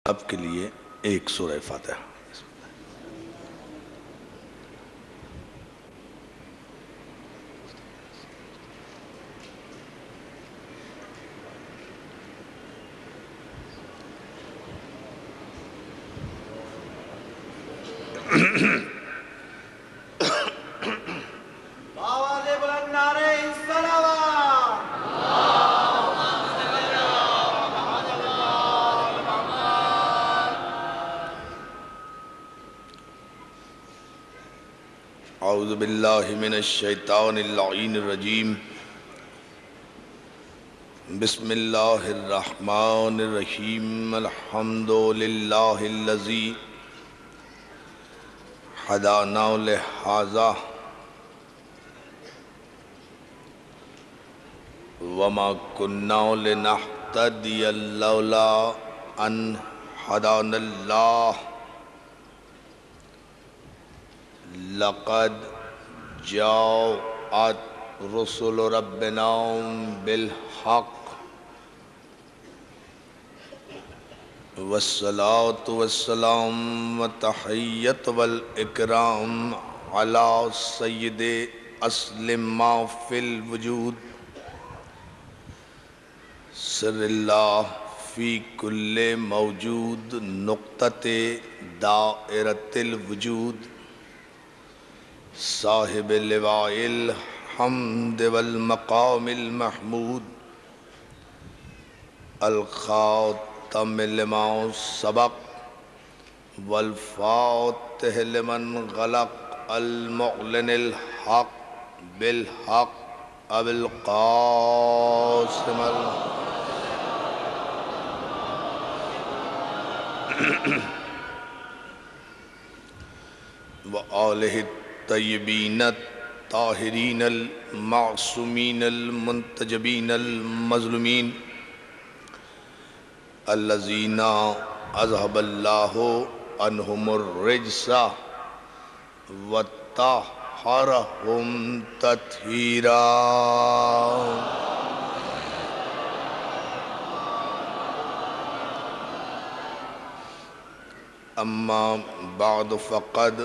آپ کے لیے ایک سورہ فاتحہ۔ آواز بلند نعرہ الصلوات۔ اعوذ باللہ من الشیطان اللعین الرجیم، بسم اللہ الرحمن الرحیم، الحمد للہ الذی ہدانا لہذا وما كنا لنهتدي لولا ان هدانا الله لقد جاءت رسل ربنا بالحق والصلاة والسلام والتحية والإكرام على سيد أصل ما في الوجود سر اللہ فی کل موجود نقطہ دائرۃ الوجود صاحب لواء الحمد والمقام المحمود الخاتم لما سبق والفاتح لمن غلق المعلن الحق بالحق ابو القاسم وآلہ الطیبین الطاہرین المعصومین المنتجبین المظلومین الذین اذہب اللہ عنہم الرجس وطہرہم تطہیرا۔ اما بعد فقد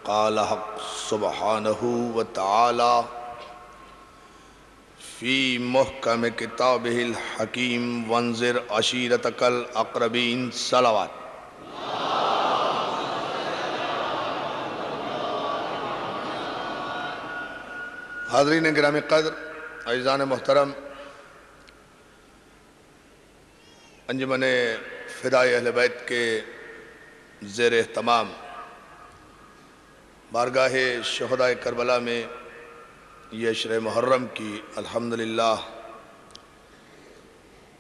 قال حق سبحانہ وتعالی فی محکم کتابہ الحکیم وانذر عشیرتک الاقربین۔ صلوات۔ حاضرین گرامی قدر، عزیزان محترم، انجمن فدائے اہل بیت کے زیر اہتمام بارگاہ شہدائے کربلا میں یہ عشر محرم کی الحمدللہ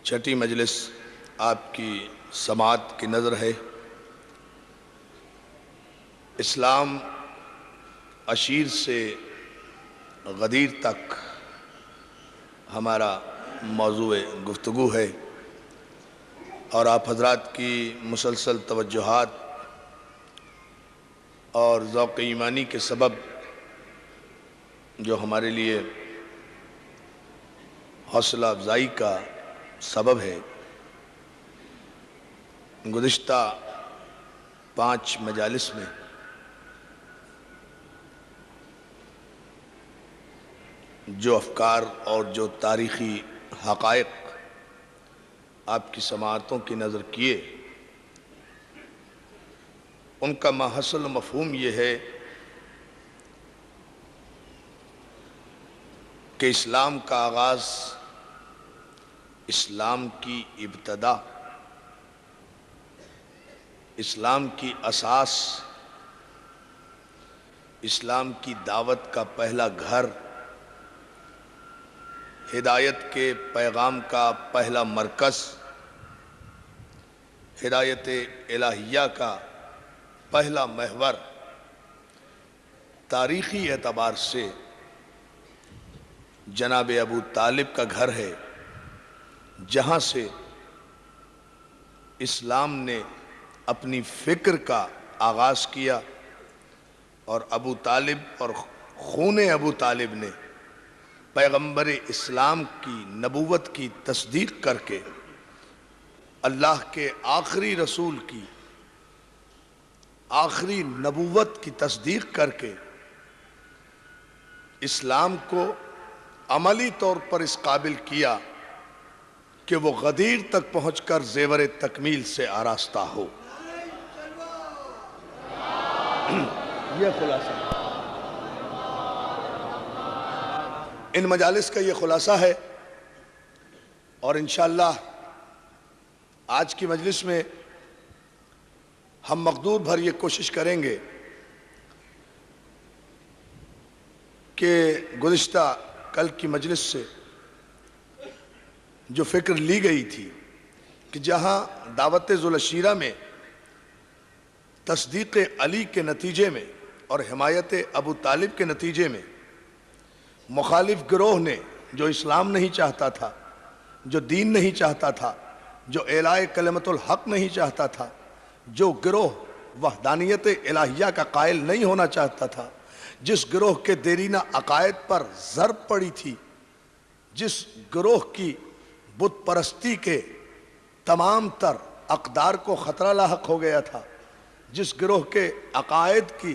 چھٹی مجلس آپ کی سماعت کی نظر ہے۔ اسلام عشیر سے غدیر تک ہمارا موضوع گفتگو ہے، اور آپ حضرات کی مسلسل توجہات اور ذوق ایمانی کے سبب جو ہمارے لیے حوصلہ افزائی کا سبب ہے، گزشتہ 5 مجالس میں جو افکار اور جو تاریخی حقائق آپ کی سماعتوں کی نظر کیے، ان کا ماحصل مفہوم یہ ہے کہ اسلام کا آغاز، اسلام کی ابتدا، اسلام کی اساس، اسلام کی دعوت کا پہلا گھر، ہدایت کے پیغام کا پہلا مرکز، ہدایت الہیہ کا پہلا محور تاریخی اعتبار سے جناب ابو طالب کا گھر ہے، جہاں سے اسلام نے اپنی فکر کا آغاز کیا، اور ابو طالب اور خون ابو طالب نے پیغمبر اسلام کی نبوت کی تصدیق کر کے اللہ کے آخری رسول کی آخری نبوت کی تصدیق کر کے اسلام کو عملی طور پر اس قابل کیا کہ وہ غدیر تک پہنچ کر زیور تکمیل سے آراستہ ہو۔ یہ خلاصہ ان مجالس کا یہ خلاصہ ہے، اور انشاءاللہ آج کی مجلس میں ہم مقدور بھر یہ کوشش کریں گے کہ گزشتہ کل کی مجلس سے جو فکر لی گئی تھی کہ جہاں دعوت ذوالعشیرہ میں تصدیق علی کے نتیجے میں اور حمایت ابو طالب کے نتیجے میں مخالف گروہ نے جو اسلام نہیں چاہتا تھا، جو دین نہیں چاہتا تھا، جو اعلاء کلمت الحق نہیں چاہتا تھا، جو گروہ وحدانیت الہیہ کا قائل نہیں ہونا چاہتا تھا، جس گروہ کے دیرینہ عقائد پر ضرب پڑی تھی، جس گروہ کی بت پرستی کے تمام تر اقدار کو خطرہ لاحق ہو گیا تھا، جس گروہ کے عقائد کی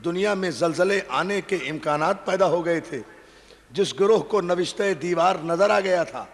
دنیا میں زلزلے آنے کے امکانات پیدا ہو گئے تھے، جس گروہ کو نوشتہ دیوار نظر آ گیا تھا،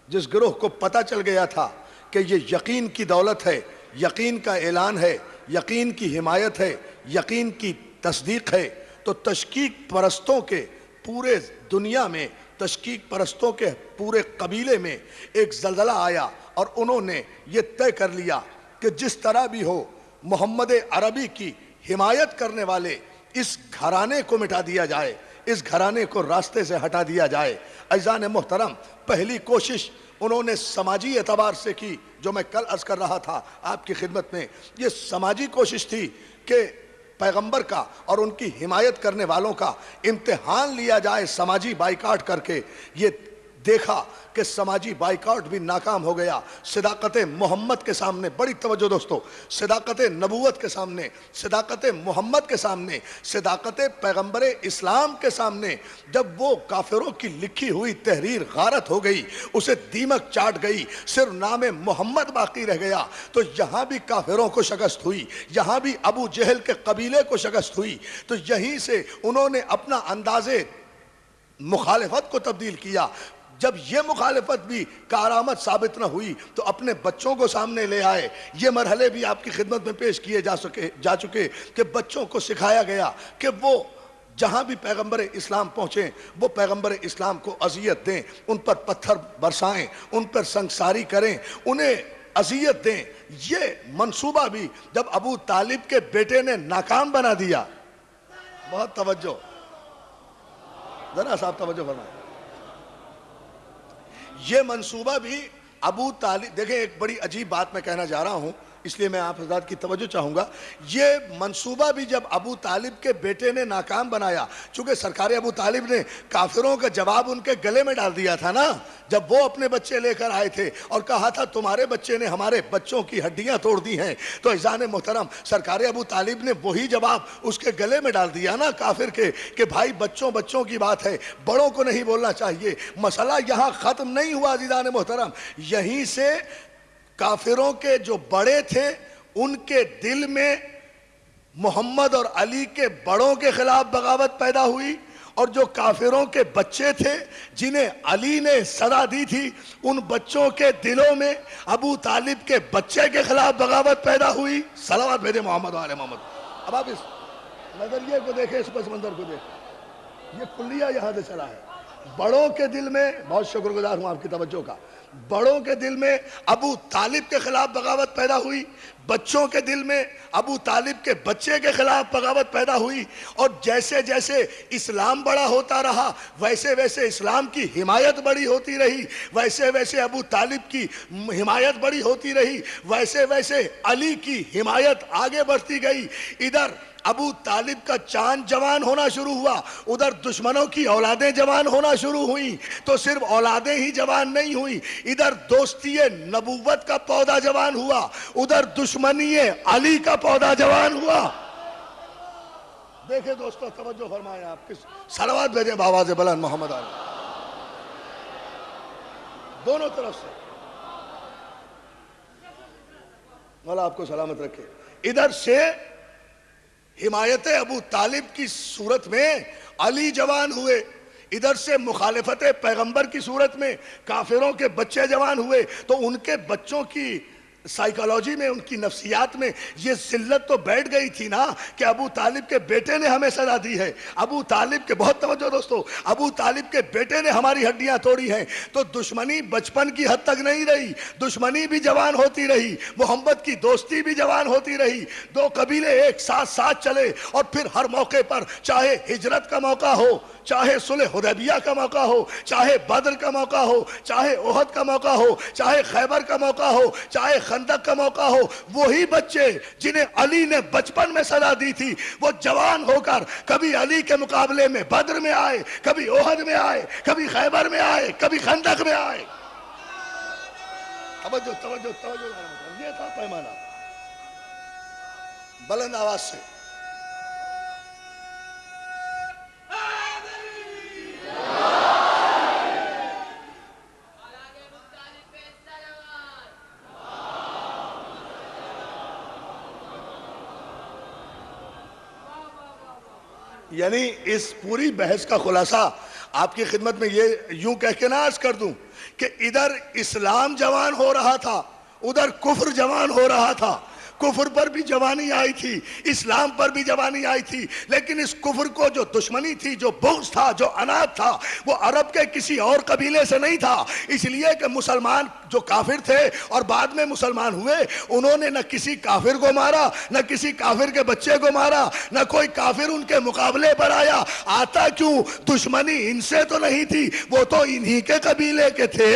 جس گروہ کو پتہ چل گیا تھا کہ یہ یقین کی دولت ہے، یقین کا اعلان ہے، یقین کی حمایت ہے، یقین کی تصدیق ہے، تو تشکیک پرستوں کے پورے دنیا میں، تشکیک پرستوں کے پورے قبیلے میں ایک زلزلہ آیا، اور انہوں نے یہ طے کر لیا کہ جس طرح بھی ہو محمد عربی کی حمایت کرنے والے اس گھرانے کو مٹا دیا جائے، اس گھرانے کو راستے سے ہٹا دیا جائے۔ عزیزان محترم، پہلی کوشش انہوں نے سماجی اعتبار سے کی، جو میں کل عرض کر رہا تھا آپ کی خدمت میں، یہ سماجی کوشش تھی کہ پیغمبر کا اور ان کی حمایت کرنے والوں کا امتحان لیا جائے سماجی بائیکاٹ کر کے۔ یہ دیکھا کہ سماجی بائیکاٹ بھی ناکام ہو گیا۔ صداقت محمد کے سامنے، بڑی توجہ دوستو، صداقت نبوت کے سامنے، صداقت محمد کے سامنے، صداقت پیغمبر اسلام کے سامنے جب وہ کافروں کی لکھی ہوئی تحریر غارت ہو گئی، اسے دیمک چاٹ گئی، صرف نام محمد باقی رہ گیا، تو یہاں بھی کافروں کو شکست ہوئی، یہاں بھی ابو جہل کے قبیلے کو شکست ہوئی۔ تو یہیں سے انہوں نے اپنا انداز مخالفت کو تبدیل کیا۔ جب یہ مخالفت بھی کارآمد ثابت نہ ہوئی تو اپنے بچوں کو سامنے لے آئے۔ یہ مرحلے بھی آپ کی خدمت میں پیش کیے جا چکے کہ بچوں کو سکھایا گیا کہ وہ جہاں بھی پیغمبر اسلام پہنچیں وہ پیغمبر اسلام کو اذیت دیں، ان پر پتھر برسائیں، ان پر سنگساری کریں، انہیں اذیت دیں۔ یہ منصوبہ بھی جب ابو طالب کے بیٹے نے ناکام بنا دیا، بہت توجہ، ذرا صاحب توجہ فرمائیں، یہ منصوبہ بھی ابو طالب، دیکھیں ایک بڑی عجیب بات میں کہنا جا رہا ہوں، اس لیے میں آپ حضرات کی توجہ چاہوں گا۔ یہ منصوبہ بھی جب ابو طالب کے بیٹے نے ناکام بنایا، چونکہ سرکار ابو طالب نے کافروں کا جواب ان کے گلے میں ڈال دیا تھا نا، جب وہ اپنے بچے لے کر آئے تھے اور کہا تھا تمہارے بچے نے ہمارے بچوں کی ہڈیاں توڑ دی ہیں، تو عزیزان محترم سرکار ابو طالب نے وہی جواب اس کے گلے میں ڈال دیا نا کافر کے، کہ بھائی بچوں کی بات ہے، بڑوں کو نہیں بولنا چاہیے۔ مسئلہ یہاں ختم نہیں ہوا عزیزان محترم، یہیں سے کافروں کے جو بڑے تھے ان کے دل میں محمد اور علی کے بڑوں کے خلاف بغاوت پیدا ہوئی، اور جو کافروں کے بچے تھے جنہیں علی نے سزا دی تھی ان بچوں کے دلوں میں ابو طالب کے بچے کے خلاف بغاوت پیدا ہوئی۔ صلوات بھیجے محمد و آل محمد۔ اب آپ اس نظریے کو دیکھیں، اس پس منظر کو دیکھیں، یہ کلیہ یہاں سے چلا ہے۔ بڑوں کے دل میں، بہت شکر گزار ہوں آپ کی توجہ کا، بڑوں کے دل میں ابو طالب کے خلاف بغاوت پیدا ہوئی، بچوں کے دل میں ابو طالب کے بچے کے خلاف بغاوت پیدا ہوئی، اور جیسے جیسے اسلام بڑا ہوتا رہا ویسے ویسے اسلام کی حمایت بڑی ہوتی رہی، ویسے ویسے ابو طالب کی حمایت بڑی ہوتی رہی، ویسے ویسے علی کی حمایت آگے بڑھتی گئی۔ ادھر ابو طالب کا چاند جوان ہونا شروع ہوا، ادھر دشمنوں کی اولادیں جوان ہونا شروع ہوئیں، تو صرف اولادیں ہی جوان نہیں ہوئیں، ادھر دوستی نبوت کا پودا جوان ہوا، ادھر دشمنی علی کا پودا جوان ہوا۔ دیکھیں دوستو، توجہ فرمائیں، آپ کس صلوات بھیجیں بآواز بلند محمد علی، دونوں طرف سے مولا آپ کو سلامت رکھے. ادھر سے حمایت ابو طالب کی صورت میں علی جوان ہوئے، ادھر سے مخالفت پیغمبر کی صورت میں کافروں کے بچے جوان ہوئے. تو ان کے بچوں کی سائیکالوجی میں، ان کی نفسیات میں یہ ذلت تو بیٹھ گئی تھی نا کہ ابو طالب کے بیٹے نے ہمیں سزا دی ہے، ابو طالب کے، بہت توجہ دوستو، ابو طالب کے بیٹے نے ہماری ہڈیاں توڑی ہیں. تو دشمنی بچپن کی حد تک نہیں رہی، دشمنی بھی جوان ہوتی رہی، محمد کی دوستی بھی جوان ہوتی رہی. دو قبیلے ایک ساتھ ساتھ چلے، اور پھر ہر موقع پر، چاہے ہجرت کا موقع ہو، چاہے صلح حدیبیہ کا موقع ہو، چاہے بدر کا موقع ہو، چاہے احد کا موقع ہو، چاہے خیبر کا موقع ہو، چاہے خندق کا موقع ہو، وہی بچے جنہیں علی نے بچپن میں سزا دی تھی وہ جوان ہو کر کبھی علی کے مقابلے میں بدر میں آئے، کبھی احد میں آئے، کبھی خیبر میں آئے، کبھی خندق میں آئے. توجہ توجہ توجہ، یہ تھا پیمانہ. بلند آواز سے یعنی اس پوری بحث کا خلاصہ آپ کی خدمت میں یہ یوں کہہ کے نہ عرض کر دوں کہ ادھر اسلام جوان ہو رہا تھا، ادھر کفر جوان ہو رہا تھا. کفر پر بھی جوانی آئی تھی، اسلام پر بھی جوانی آئی تھی، لیکن اس کفر کو جو دشمنی تھی، جو بغض تھا، جو عناد تھا، وہ عرب کے کسی اور قبیلے سے نہیں تھا. اس لیے کہ مسلمان جو کافر تھے اور بعد میں مسلمان ہوئے، انہوں نے نہ کسی کافر کو مارا، نہ کسی کافر کے بچے کو مارا، نہ کوئی کافر ان کے مقابلے پر آیا. آتا کیوں؟ دشمنی ان سے تو نہیں تھی، وہ تو انہی کے قبیلے کے تھے.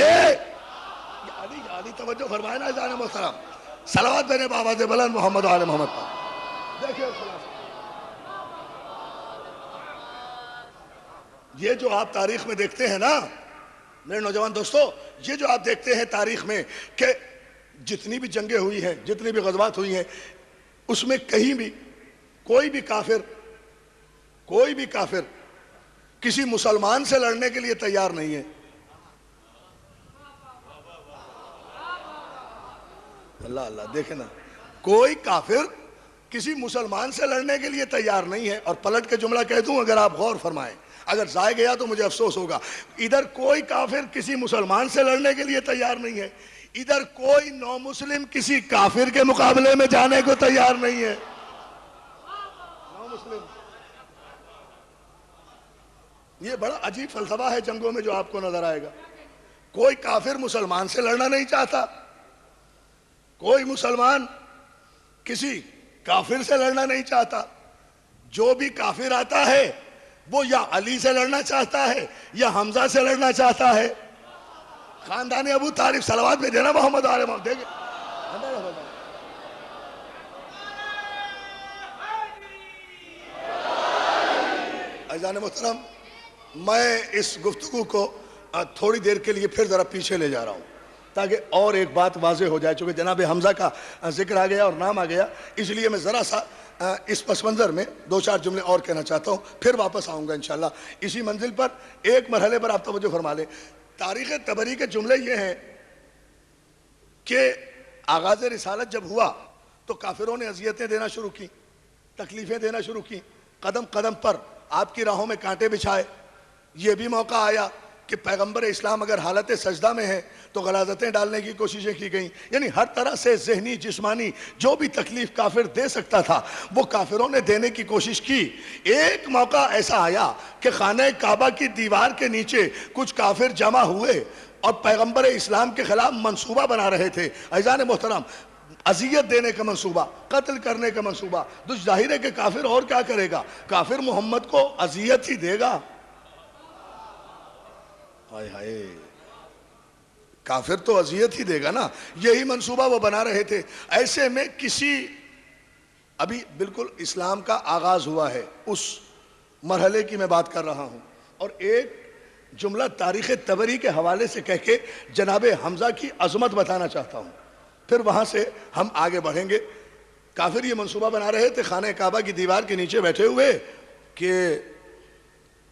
علی توجہ فرمائے نا جان محترم. صلوات بنے بآواز بلند محمد و آل محمد پر. دیکھیں یہ جو آپ تاریخ میں دیکھتے ہیں نا میرے نوجوان دوستو، یہ جو آپ دیکھتے ہیں تاریخ میں کہ جتنی بھی جنگیں ہوئی ہیں، جتنی بھی غزوات ہوئی ہیں، اس میں کہیں بھی کوئی بھی کافر کسی مسلمان سے لڑنے کے لیے تیار نہیں ہے. اللہ اللہ، دیکھیں نا، کوئی کافر کسی مسلمان سے لڑنے کے لیے تیار نہیں ہے. اور پلٹ کے جملہ کہہ دوں، اگر آپ غور فرمائیں، اگر ضائع گیا تو مجھے افسوس ہوگا. ادھر کوئی کافر کسی مسلمان سے لڑنے کے لیے تیار نہیں ہے، ادھر کوئی نو مسلم کسی کافر کے مقابلے میں جانے کو تیار نہیں ہے. نو مسلم، یہ بڑا عجیب فلسفہ ہے جنگوں میں جو آپ کو نظر آئے گا. کوئی کافر مسلمان سے لڑنا نہیں چاہتا، کوئی مسلمان کسی کافر سے لڑنا نہیں چاہتا. جو بھی کافر آتا ہے وہ یا علی سے لڑنا چاہتا ہے یا حمزہ سے لڑنا چاہتا ہے. خاندان ابو طالب، صلوات میں دینا محمد آل محمد. دیکھیں عزیزان محترم، میں اس گفتگو کو تھوڑی دیر کے لیے پھر ذرا پیچھے لے جا رہا ہوں تاکہ اور ایک بات واضح ہو جائے. چونکہ جناب حمزہ کا ذکر آ گیا اور نام آ گیا، اس لیے میں ذرا سا اس پس منظر میں دو چار جملے اور کہنا چاہتا ہوں، پھر واپس آؤں گا انشاءاللہ اسی منزل پر. ایک مرحلے پر آپ توجہ فرما لیں. تاریخ طبری کے جملے یہ ہیں کہ آغاز رسالت جب ہوا تو کافروں نے اذیتیں دینا شروع کی، تکلیفیں دینا شروع کی، قدم قدم پر آپ کی راہوں میں کانٹے بچھائے. یہ بھی موقع آیا کہ پیغمبر اسلام اگر حالت سجدہ میں ہے تو غلاظتیں ڈالنے کی کوششیں کی گئیں. یعنی ہر طرح سے ذہنی، جسمانی جو بھی تکلیف کافر دے سکتا تھا وہ کافروں نے دینے کی کوشش کی. ایک موقع ایسا آیا کہ خانہ کعبہ کی دیوار کے نیچے کچھ کافر جمع ہوئے اور پیغمبر اسلام کے خلاف منصوبہ بنا رہے تھے. عزیزان محترم، اذیت دینے کا منصوبہ، قتل کرنے کا منصوبہ. تو ظاہر ہے کہ کافر اور کیا کرے گا؟ کافر محمد کو اذیت ہی دے گا. ہائے ہائے، کافر تو اذیت ہی دے گا نا. یہی منصوبہ وہ بنا رہے تھے. ایسے میں ابھی بالکل اسلام کا آغاز ہوا ہے، اس مرحلے کی میں بات کر رہا ہوں. اور ایک جملہ تاریخ طبری کے حوالے سے کہہ کے جناب حمزہ کی عظمت بتانا چاہتا ہوں، پھر وہاں سے ہم آگے بڑھیں گے. کافر یہ منصوبہ بنا رہے تھے خانہ کعبہ کی دیوار کے نیچے بیٹھے ہوئے کہ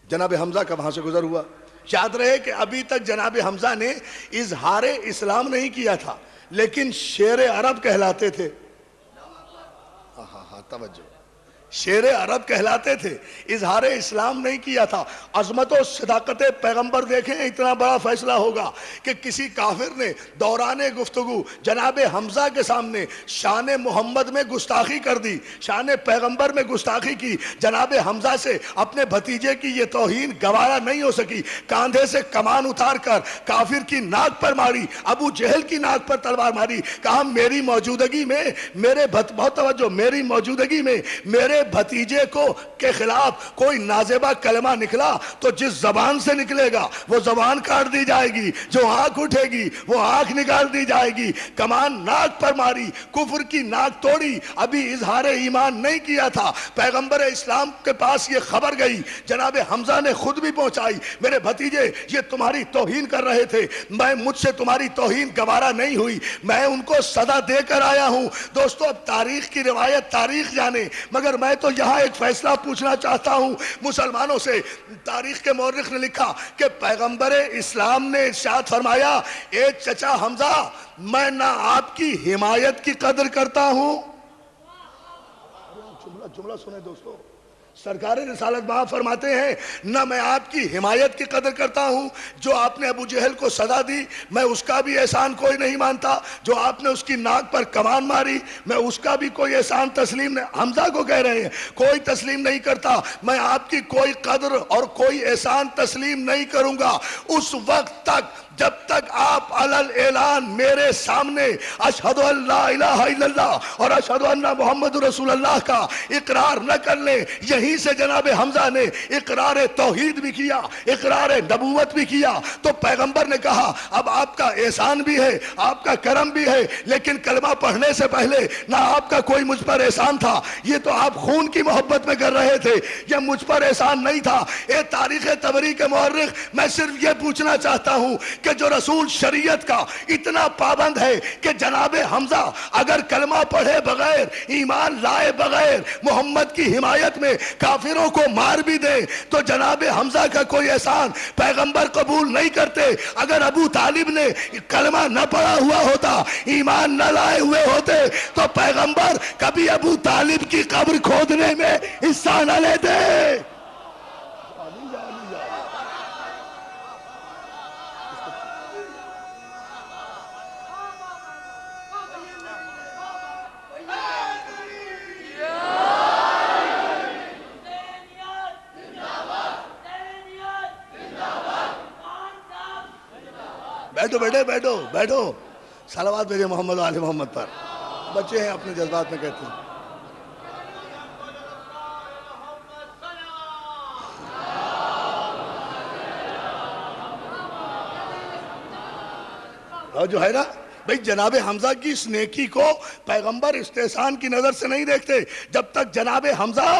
جناب حمزہ کا وہاں سے گزر ہوا. یاد رہے کہ ابھی تک جناب حمزہ نے اظہار اسلام نہیں کیا تھا، لیکن شیر عرب کہلاتے تھے. توجہ، شیر عرب کہلاتے تھے، اظہار اسلام نہیں کیا تھا۔ عظمت و صداقت پیغمبر دیکھیں، اتنا بڑا فیصلہ ہوگا کہ کسی کافر نے دوران گفتگو جناب حمزہ کے سامنے شان محمد میں گستاخی کر دی، شان پیغمبر میں گستاخی کی، جناب حمزہ سے اپنے بھتیجے کی یہ توہین گوارا نہیں ہو سکی، کاندھے سے کمان اتار کر کافر کی ناک پر ماری، ابو جہل کی ناک پر تلوار ماری، کہا میری موجودگی میں بہت توجہ، میری موجودگی میں میرے بھتیجے کو کے خلاف کوئی نازیبہ کلمہ نکلا تو جس زبان سے نکلے گا وہ زبان کاٹ دی جائے گی، جو آنکھ اٹھے گی وہ آنکھ نکال دی جائے گی۔ کمان ناک پر ماری، کفر کی ناک توڑی، ابھی اظہار ایمان نہیں کیا تھا، پیغمبر اسلام کے پاس یہ خبر گئی، جناب حمزہ نے خود بھی پہنچائی، میرے بھتیجے یہ تمہاری توہین کر رہے تھے، مجھ سے تمہاری توہین گوارا نہیں ہوئی، میں ان کو سزا دے کر آیا ہوں۔ دوستو اب تاریخ کی روایت تاریخ جانے، مگر میں تو یہاں ایک فیصلہ پوچھنا چاہتا ہوں مسلمانوں سے۔ تاریخ کے مورخ نے لکھا کہ پیغمبر اسلام نے ارشاد فرمایا، اے چچا حمزہ، میں نہ آپ کی حمایت کی قدر کرتا ہوں، جملہ سنیں دوستو، سرکار رسالت باب فرماتے ہیں نہ میں آپ کی حمایت کی قدر کرتا ہوں، جو آپ نے ابو جہل کو سزا دی میں اس کا بھی احسان کوئی نہیں مانتا، جو آپ نے اس کی ناک پر کمان ماری میں اس کا بھی کوئی احسان تسلیم نہیں، حمزہ کو کہہ رہے ہیں کوئی تسلیم نہیں کرتا، میں آپ کی کوئی قدر اور کوئی احسان تسلیم نہیں کروں گا اس وقت تک جب تک آپ علل اعلان میرے سامنے اشہدو ان لا الہ الا اللہ اور اشہدو ان محمد رسول اللہ کا اقرار نہ کر لیں۔ یہیں سے جناب حمزہ نے اقرار توحید بھی کیا، اقرار نبوت بھی کیا، تو پیغمبر نے کہا اب آپ کا احسان بھی ہے، آپ کا کرم بھی ہے، لیکن کلمہ پڑھنے سے پہلے نہ آپ کا کوئی مجھ پر احسان تھا، یہ تو آپ خون کی محبت میں کر رہے تھے، یہ مجھ پر احسان نہیں تھا۔ اے تاریخ طبری کے مورخ، میں صرف یہ پوچھنا چاہتا ہوں کہ جو رسول شریعت کا اتنا پابند ہے کہ جناب حمزہ اگر کلمہ پڑھے بغیر، ایمان لائے بغیر محمد کی حمایت میں کافروں کو مار بھی دے تو جناب حمزہ کا کوئی احسان پیغمبر قبول نہیں کرتے۔ اگر ابو طالب نے کلمہ نہ پڑھا ہوا ہوتا، ایمان نہ لائے ہوئے ہوتے تو پیغمبر کبھی ابو طالب کی قبر کھودنے میں حصہ نہ لیتے۔ بیٹھو بیٹھو بیٹھو بیٹھو، صلوات بھیجے محمد و آل محمد پر، بچے ہیں اپنے جذبات میں کہتے ہیں۔ اور جو ہے نا بھئی جناب حمزہ کی اس نیکی کو پیغمبر استحسان کی نظر سے نہیں دیکھتے جب تک جناب حمزہ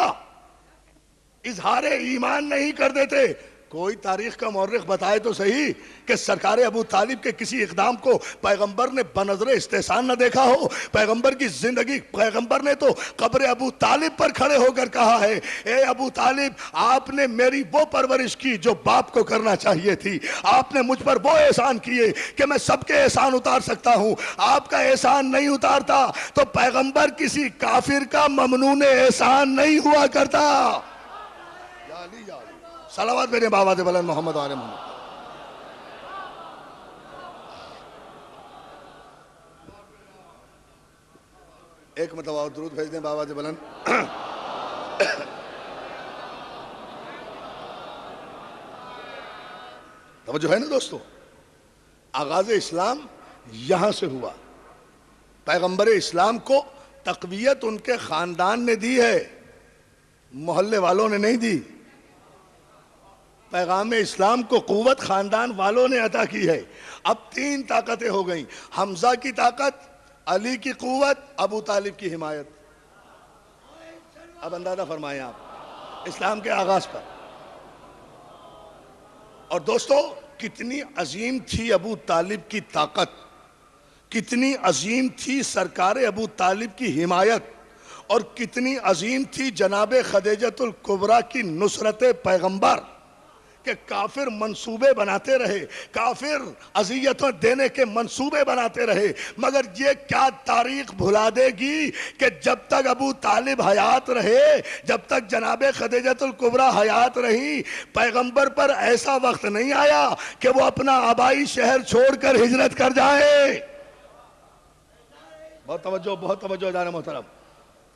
اظہار ایمان نہیں کر دیتے۔ کوئی تاریخ کا مورخ بتائے تو صحیح کہ سرکار ابو طالب کے کسی اقدام کو پیغمبر نے بنظر استحسان نہ دیکھا ہو۔ پیغمبر کی زندگی، پیغمبر نے تو قبر ابو طالب پر کھڑے ہو کر کہا ہے، اے ابو طالب، آپ نے میری وہ پرورش کی جو باپ کو کرنا چاہیے تھی، آپ نے مجھ پر وہ احسان کیے کہ میں سب کے احسان اتار سکتا ہوں، آپ کا احسان نہیں اتارتا تو پیغمبر کسی کافر کا ممنون احسان نہیں ہوا کرتا۔ صلوات میرے بابا دے بلند محمد و آل محمد۔ ایک مرتبہ اور درود بھیج دیں بابا دے بلند۔ توجہ ہے نا دوستو، آغاز اسلام یہاں سے ہوا، پیغمبر اسلام کو تقویت ان کے خاندان نے دی ہے، محلے والوں نے نہیں دی۔ پیغام اسلام کو قوت خاندان والوں نے عطا کی ہے۔ اب تین طاقتیں ہو گئیں، حمزہ کی طاقت، علی کی قوت، ابو طالب کی حمایت۔ اب اندازہ فرمائیں آپ اسلام کے آغاز پر۔ اور دوستو کتنی عظیم تھی ابو طالب کی طاقت، کتنی عظیم تھی سرکار ابو طالب کی حمایت، اور کتنی عظیم تھی جناب خدیجۃ الکبریٰ کی نصرت پیغمبر کہ کافر منصوبے بناتے رہے، کافر اذیتوں دینے کے منصوبے بناتے رہے، مگر یہ کیا تاریخ بھلا دے گی کہ جب تک ابو طالب حیات رہے، جب تک جناب خدیجہ الکبریٰ حیات رہی، پیغمبر پر ایسا وقت نہیں آیا کہ وہ اپنا آبائی شہر چھوڑ کر ہجرت کر جائے۔ بہت توجہ جانے محترم،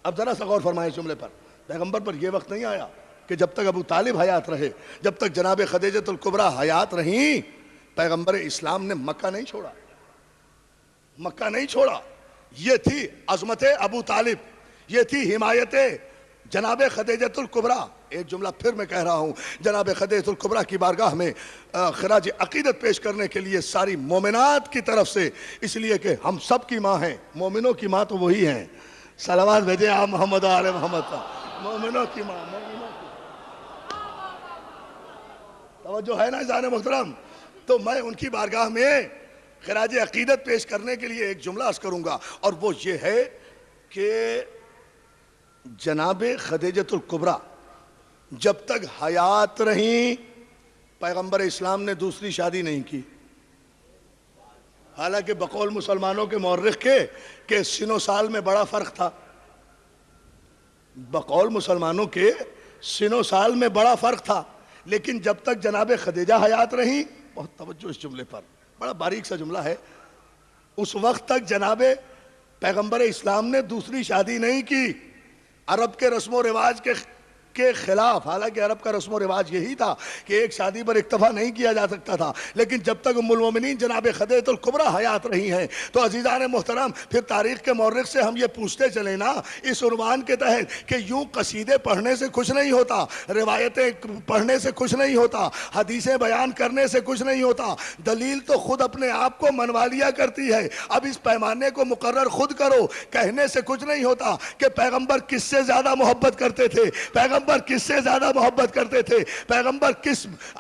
اب ذرا سا غور فرمائیں اس جملے پر۔ پیغمبر پر یہ وقت نہیں آیا کہ جب تک ابو طالب حیات رہے، جب تک جناب خدیجہ الکبریٰ حیات رہیں، پیغمبر اسلام نے مکہ نہیں چھوڑا، مکہ نہیں چھوڑا۔ یہ تھی عظمت ابو طالب، یہ تھی حمایت جناب خدیجہ الکبریٰ۔ ایک جملہ پھر میں کہہ رہا ہوں، جناب خدیجہ الکبریٰ کی بارگاہ میں خراج عقیدت پیش کرنے کے لیے ساری مومنات کی طرف سے، اس لیے کہ ہم سب کی ماں ہیں، مومنوں کی ماں تو وہی ہیں۔ صلوات بھیجیں آپ محمد آل محمد کا، مومنوں کی ماں، مومنوں کی توجہ ہے نا عزیزان محترم؟ تو میں ان کی بارگاہ میں خراج عقیدت پیش کرنے کے لیے ایک جملہ عرض کروں گا، اور وہ یہ ہے کہ جناب خدیجہ الکبریٰ جب تک حیات رہیں، پیغمبر اسلام نے دوسری شادی نہیں کی۔ حالانکہ بقول مسلمانوں کے مورخ کے کہ سن و سال میں بڑا فرق تھا، بقول مسلمانوں کے سن و سال میں بڑا فرق تھا، لیکن جب تک جناب خدیجہ حیات رہیں، بہت توجہ اس جملے پر، بڑا باریک سا جملہ ہے، اس وقت تک جناب پیغمبر اسلام نے دوسری شادی نہیں کی۔ عرب کے رسم و رواج کے خلاف، حالانکہ عرب کا رسم و رواج یہی تھا کہ ایک شادی پر اکتفا نہیں کیا جا سکتا تھا، لیکن جب تک ام المومنین جناب خدیجہ الکبریٰ حیات رہی ہیں تو عزیزان محترم پھر تاریخ کے مورخ سے ہم یہ پوچھتے چلیں نا اس عنوان کے تحت کہ یوں قصیدے پڑھنے سے کچھ نہیں ہوتا، روایتیں پڑھنے سے کچھ نہیں ہوتا، حدیثیں بیان کرنے سے کچھ نہیں ہوتا، دلیل تو خود اپنے آپ کو منوا لیا کرتی ہے۔ اب اس پیمانے کو مقرر خود کرو، کہنے سے کچھ نہیں ہوتا کہ پیغمبر کس سے زیادہ محبت کرتے تھے، پیغمبر کس سے زیادہ محبت کرتے تھے، پیغمبر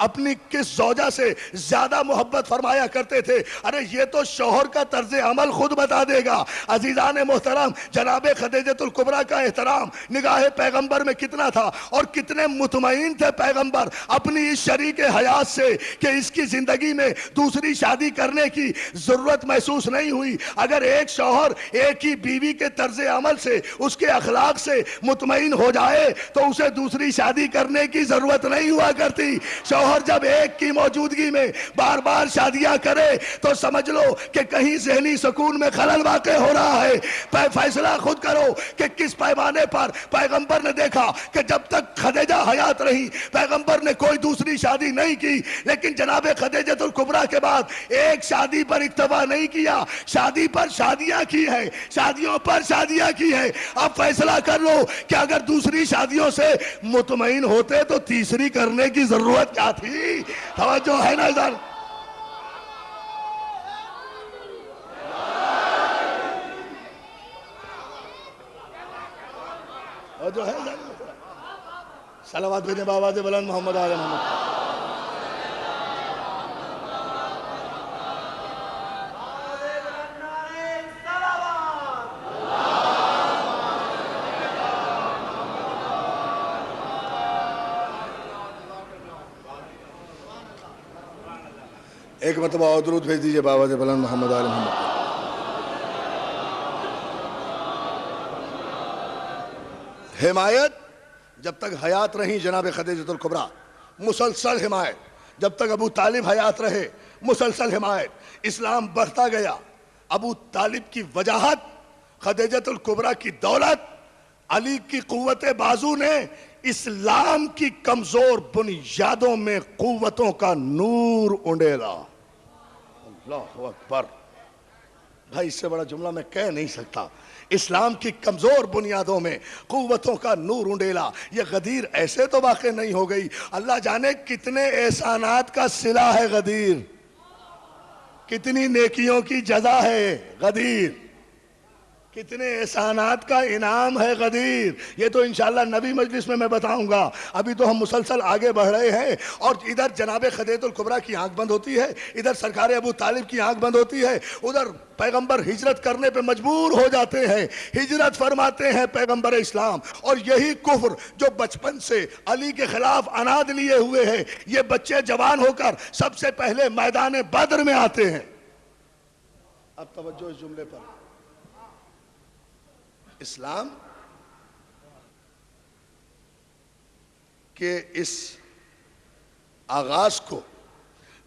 اپنی کس زوجہ سے زیادہ محبت فرمایا کرتے تھے، ارے یہ تو شوہر کا طرز عمل خود بتا دے گا۔ عزیزان محترم جناب خدیجہ الکبریٰ کا احترام نگاہ پیغمبر میں کتنا تھا، اور کتنے مطمئن تھے پیغمبر اپنی اس شریک حیات سے کہ اس کی زندگی میں دوسری شادی کرنے کی ضرورت محسوس نہیں ہوئی۔ اگر ایک شوہر ایک ہی بیوی کے طرز عمل سے، اس کے اخلاق سے مطمئن ہو جائے تو اسے دوسری شادی کرنے کی ضرورت نہیں ہوا کرتی۔ شوہر جب ایک کی موجودگی میں بار بار شادیاں کرے تو سمجھ لو کہ کہیں ذہنی سکون میں خلل واقع ہو رہا ہے۔ فیصلہ خود کرو کہ کس پیمانے پر پیغمبر نے دیکھا کہ جب تک خدیجہ حیات رہی پیغمبر نے کوئی دوسری شادی نہیں کی، لیکن جناب خدیجہ الکبریٰ کے بعد ایک شادی پر اکتفا نہیں کیا، شادی پر شادیاں کی ہیں، شادیوں پر شادیاں کی ہیں۔ اب فیصلہ کر لو کہ اگر دوسری شادیوں سے مطمئن ہوتے تو تیسری کرنے کی ضرورت کیا تھی؟ توجہ ہے نا ادھر؟ توجہ ہے ادھر؟ صلوات بھیجیں بآواز بلند محمد آل محمد۔ ایک مرتبہ اور درود بھیج دیجئے بآواز بلند محمد آل محمد۔ حمایت جب تک حیات رہیں جناب خدیجہ الکبریٰ، مسلسل حمایت، جب تک ابو طالب حیات رہے مسلسل حمایت، اسلام بڑھتا گیا۔ ابو طالب کی وجاہت، خدیجہ الکبریٰ کی دولت، علی کی قوت بازو نے اسلام کی کمزور بنیادوں میں قوتوں کا نور انڈیلا۔ اللہ اکبر، بھائی اس سے بڑا جملہ میں کہہ نہیں سکتا۔ اسلام کی کمزور بنیادوں میں قوتوں کا نور انڈیلا۔ یہ غدیر ایسے تو واقع نہیں ہو گئی، اللہ جانے کتنے احسانات کا صلہ ہے غدیر، کتنی نیکیوں کی جزا ہے غدیر۔ کتنے احسانات کا انعام ہے غدیر. یہ تو انشاءاللہ نبی مجلس میں بتاؤں گا. ابھی تو ہم مسلسل آگے بڑھ رہے ہیں اور ادھر جناب خدیجہ الکبریٰ کی آنکھ بند ہوتی ہے, ادھر سرکار ابو طالب کی آنکھ بند ہوتی ہے, ادھر پیغمبر ہجرت کرنے پہ مجبور ہو جاتے ہیں, ہجرت فرماتے ہیں پیغمبر اسلام. اور یہی کفر جو بچپن سے علی کے خلاف اناد لیے ہوئے ہیں, یہ بچے جوان ہو کر سب سے پہلے میدان بدر میں آتے ہیں. اب توجہ اس جملے پر. اسلام کے اس آغاز کو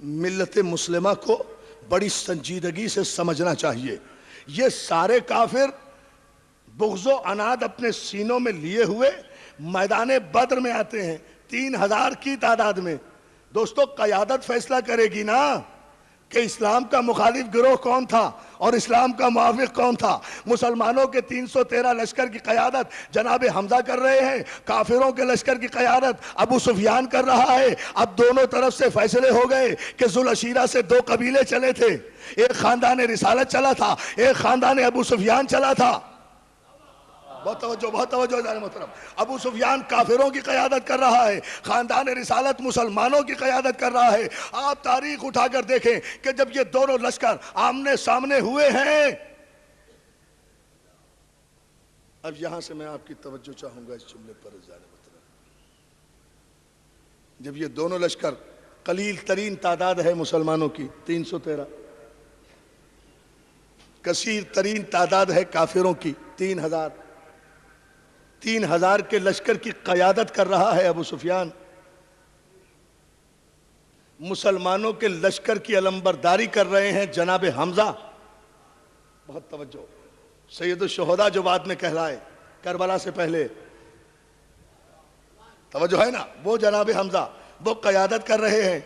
ملت مسلمہ کو بڑی سنجیدگی سے سمجھنا چاہیے. یہ سارے کافر بغض و عناد اپنے سینوں میں لیے ہوئے میدان بدر میں آتے ہیں 3000 کی تعداد میں. دوستو قیادت فیصلہ کرے گی نا کہ اسلام کا مخالف گروہ کون تھا اور اسلام کا موافق کون تھا. مسلمانوں کے 313 لشکر کی قیادت جناب حمزہ کر رہے ہیں, کافروں کے لشکر کی قیادت ابو سفیان کر رہا ہے. اب دونوں طرف سے فیصلے ہو گئے کہ ذوالعشیرہ سے 2 قبیلے چلے تھے, ایک خاندان رسالت چلا تھا, ایک خاندان ابو سفیان چلا تھا. بہت توجہ جانے محترم. ابو سفیان کافروں کی قیادت کر رہا ہے, خاندان رسالت مسلمانوں کی قیادت کر رہا ہے. آپ تاریخ اٹھا کر دیکھیں کہ جب یہ دونوں لشکر آمنے سامنے ہوئے ہیں, اب یہاں سے میں آپ کی توجہ چاہوں گا اس جملے پر جانے محترم. جب یہ دونوں لشکر, قلیل ترین تعداد ہے مسلمانوں کی 313, کثیر ترین تعداد ہے کافروں کی 3000, 3000 کے لشکر کی قیادت کر رہا ہے ابو سفیان. مسلمانوں کے لشکر کی علمبرداری کر رہے ہیں جناب حمزہ. بہت توجہ. سید الشہداء جو بعد میں کہلائے کربلا سے پہلے, توجہ ہے نا, وہ جناب حمزہ وہ قیادت کر رہے ہیں.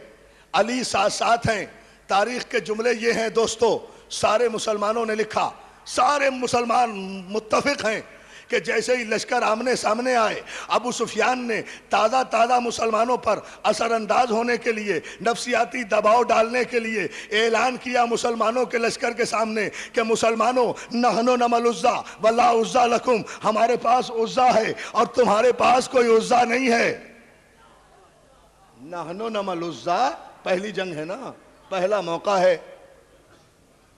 علی ساتھ ساتھ ہیں. تاریخ کے جملے یہ ہیں دوستو, سارے مسلمانوں نے لکھا, سارے مسلمان متفق ہیں کہ جیسے ہی لشکر آمنے سامنے آئے, ابو سفیان نے تازہ مسلمانوں پر اثر انداز ہونے کے لیے, نفسیاتی دباؤ ڈالنے کے لیے اعلان کیا مسلمانوں کے لشکر کے سامنے کہ مسلمانوں, نحنو نمل عزا ولا عزا لکم, ہمارے پاس عزا ہے اور تمہارے پاس کوئی عزا نہیں ہے. نحنو نمل عزا پہلی جنگ ہے نا, پہلا موقع ہے.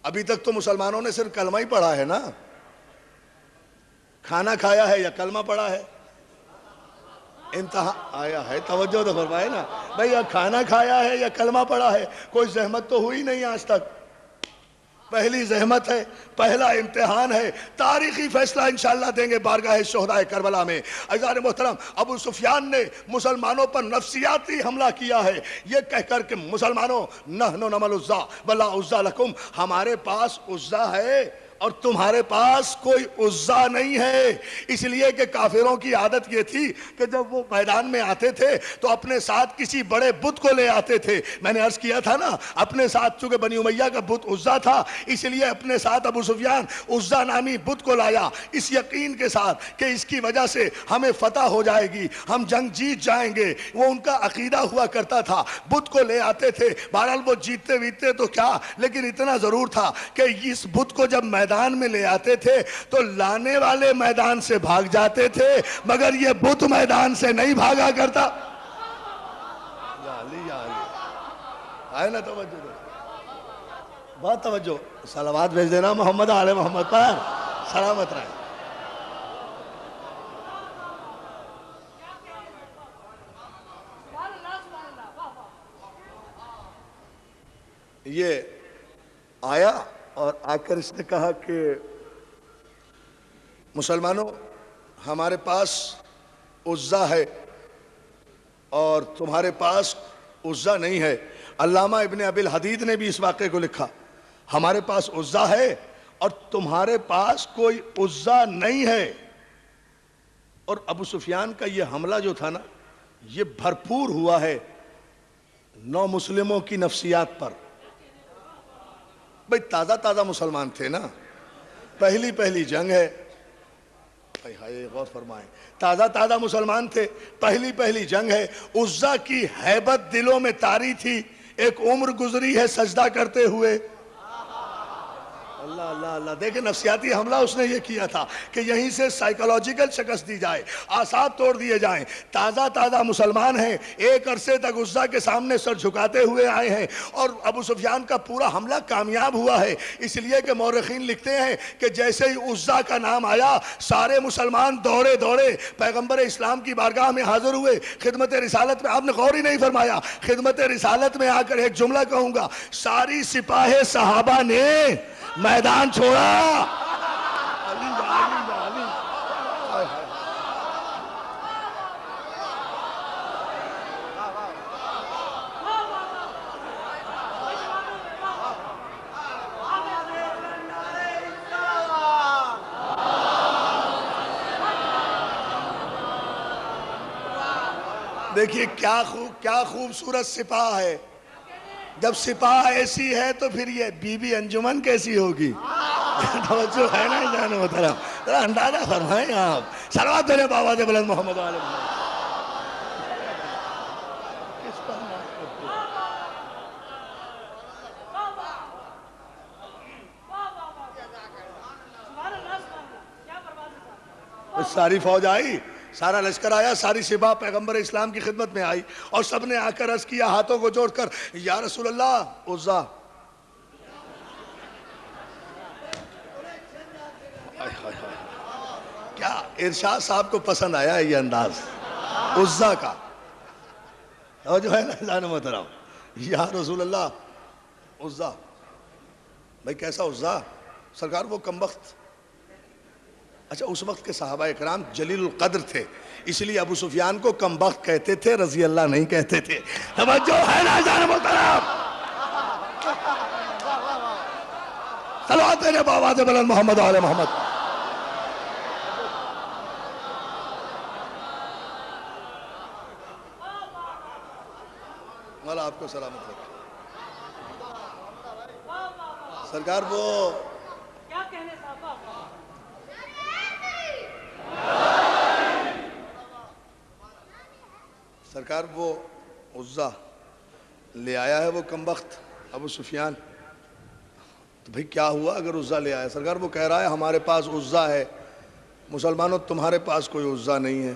ابھی تک تو مسلمانوں نے صرف کلمہ ہی پڑھا ہے نا, کھانا کھایا ہے یا کلمہ پڑھا ہے, انتہا آیا ہے. توجہ تو فرمائے نا بھئی, کھانا کھایا ہے یا کلمہ پڑھا ہے, کوئی زحمت تو ہوئی نہیں آج تک. پہلی زحمت ہے, پہلا امتحان ہے. تاریخی فیصلہ انشاءاللہ دیں گے بارگاہ شہداء کربلا میں. عزیزان محترم, ابو سفیان نے مسلمانوں پر نفسیاتی حملہ کیا ہے یہ کہہ کر کہ مسلمانوں, نحنو نمل عزا ولا عزا لکم, ہمارے پاس عزا ہے اور تمہارے پاس کوئی عزا نہیں ہے. اس لیے کہ کافروں کی عادت یہ تھی کہ جب وہ میدان میں آتے تھے تو اپنے ساتھ کسی بڑے بت کو لے آتے تھے. میں نے عرض کیا تھا نا, اپنے ساتھ چونکہ بنی امیہ کا بت عزا تھا, اس لیے اپنے ساتھ ابو سفیان عزا نامی بت کو لایا, اس یقین کے ساتھ کہ اس کی وجہ سے ہمیں فتح ہو جائے گی, ہم جنگ جیت جائیں گے. وہ ان کا عقیدہ ہوا کرتا تھا. بت کو لے آتے تھے, بہرحال وہ جیتتے ویتتے تو کیا, لیکن اتنا ضرور تھا کہ اس بت کو جب میدان میں لے آتے تھے تو لانے والے میدان سے بھاگ جاتے تھے, مگر یہ بت میدان سے نہیں بھاگا کرتا. یا علی یا علی, آئے نا توجہ دو, بہت توجہ. صلوات بھیج دینا محمد آل محمد پر, سلامت رہے. یہ آیا اور آ کر اس نے کہا کہ مسلمانوں, ہمارے پاس عزا ہے اور تمہارے پاس عزا نہیں ہے. علامہ ابن ابی الحدید نے بھی اس واقعے کو لکھا, ہمارے پاس عزا ہے اور تمہارے پاس کوئی عزا نہیں ہے. اور ابو سفیان کا یہ حملہ جو تھا نا, یہ بھرپور ہوا ہے نو مسلموں کی نفسیات پر. بھئی تازہ مسلمان تھے نا, پہلی جنگ ہے. ہائے غور فرمائیں, تازہ مسلمان تھے, پہلی جنگ ہے. عزا کی ہیبت دلوں میں طاری تھی, ایک عمر گزری ہے سجدہ کرتے ہوئے. اللہ اللہ اللہ، دیکھیں نفسیاتی حملہ اس نے یہ کیا تھا کہ یہیں سے سائیکولوجیکل شکست دی جائے، اعصاب توڑ دیے جائیں۔ تازہ تازہ مسلمان ہیں، ایک عرصے تک عزا کے سامنے سر جھکاتے ہوئے آئے ہیں، اور ابو سفیان کا پورا حملہ کامیاب ہوا ہے۔ اس لیے کہ مورخین لکھتے ہیں کہ جیسے ہی عزا کا نام آیا، سارے مسلمان دوڑے دوڑے پیغمبر اسلام کی بارگاہ میں حاضر ہوئے۔ خدمت رسالت میں آپ نے غور ہی نہیں فرمایا، خدمت رسالت میں آ کر ایک جملہ کہوں گا، ساری سپاہ صحابہ نے میدان چھوڑا۔ علی علی علی، دیکھیے کیا خوبصورت سپاہ ہے۔ جب سپاہ ایسی ہے تو پھر یہ بی بی انجمن کیسی ہوگی؟ توجہ ہے نا جان محترم، ذرا اندازہ فرمائیں آپ۔ صلوات دے بابا دے بلند محمد علیہ وسلم۔ ساری فوج آئی، سارا لشکر آیا، ساری سپاہ پیغمبر اسلام کی خدمت میں آئی، اور سب نے آ کر عرض کیا ہاتھوں کو جوڑ کر، یا رسول اللہ عزا۔ کیا ارشاد صاحب کو پسند آیا ہے یہ انداز عزا کا؟ اور جو ہے نا جان محترم، یا رسول اللہ عزا۔ بھائی کیسا عزا؟ سرکار وہ کمبخت، اچھا اس وقت کے صحابہ اکرام جلیل القدر تھے، اس لیے ابو سفیان کو کمبخت کہتے تھے، رضی اللہ نہیں کہتے تھے۔ توجہ ہے نا جان محترم؟ صلوات دے بابا دے بلند محمد علیہ محمد۔ مولا آپ کو سلامت رکھے۔ سرکار وہ کیا کہنے صاحبہ، سرکار وہ عزا لے آیا ہے، وہ کمبخت ابو سفیان۔ تو بھئی کیا ہوا اگر عزا لے آیا؟ سرکار وہ کہہ رہا ہے ہمارے پاس عزا ہے، مسلمانوں تمہارے پاس کوئی عزا نہیں ہے۔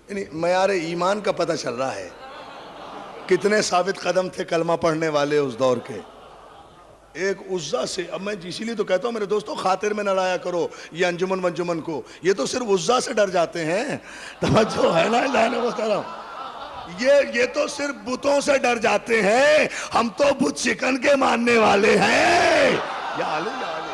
یعنی معیار ایمان کا پتہ چل رہا ہے، کتنے ثابت قدم تھے کلمہ پڑھنے والے اس دور کے۔ ایک عزا سے، اب میں اسی لیے تو کہتا ہوں میرے دوستوں، خاطر میں نہ لایا کرو یہ انجمن ونجمن کو، یہ تو صرف عزا سے ڈر جاتے ہیں۔ توجہ ہے نا جان محترم؟ یہ تو صرف بتوں سے ڈر جاتے ہیں، ہم تو بت چکن کے ماننے والے ہیں۔ یا علی یا علی،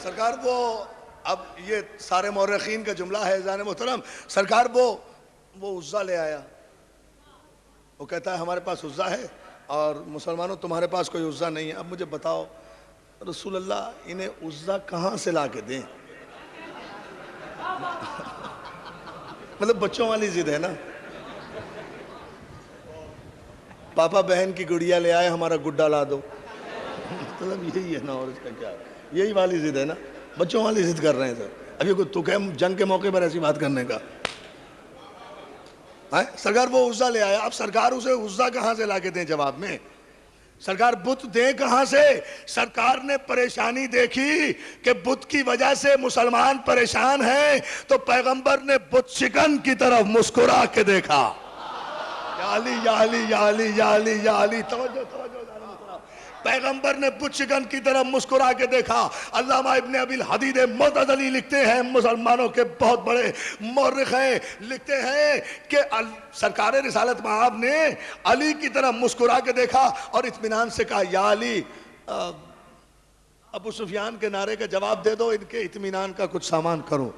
سرکار وہ، اب یہ سارے مورخین کا جملہ ہے جان محترم، سرکار وہ عزا لے آیا، وہ کہتا ہے ہمارے پاس عزا ہے اور مسلمانوں تمہارے پاس کوئی عزا نہیں ہے۔ اب مجھے بتاؤ رسول اللہ انہیں عزا کہاں سے لا کے دیں؟ مطلب بچوں والی ضد ہے نا، پاپا بہن کی گڑیا لے آئے ہمارا گڈا لا دو، مطلب یہی ہے نا، اور اس کا کیا ہے؟ یہی والی ضد ہے نا، بچوں والی ضد کر رہے ہیں سر۔ ابھی کوئی تو کہ جنگ کے موقع پر ایسی بات کرنے کا؟ سرکار وہ عزا لے آیا، اب سرکار اسے عزا کہاں سے لا کے دیں؟ جواب میں سرکار بت دیں کہاں سے؟ سرکار نے پریشانی دیکھی کہ بت کی وجہ سے مسلمان پریشان ہیں، تو پیغمبر نے بت شکن کی طرف مسکرا کے دیکھا۔ یا علی یا علی یا علی یا علی یا علی، توجہ توجہ، پیغمبر نے بت شکن کی طرف مسکرا کے دیکھا۔ علامہ ابن ابی الحدید معتزلی لکھتے ہیں، مسلمانوں کے بہت بڑے مورخ ہیں، لکھتے ہیں کہ سرکار رسالت مآب نے علی کی طرف مسکرا کے دیکھا اور اطمینان سے کہا، یا علی ابو سفیان کے نعرے کا جواب دے دو، ان کے اطمینان کا کچھ سامان کرو۔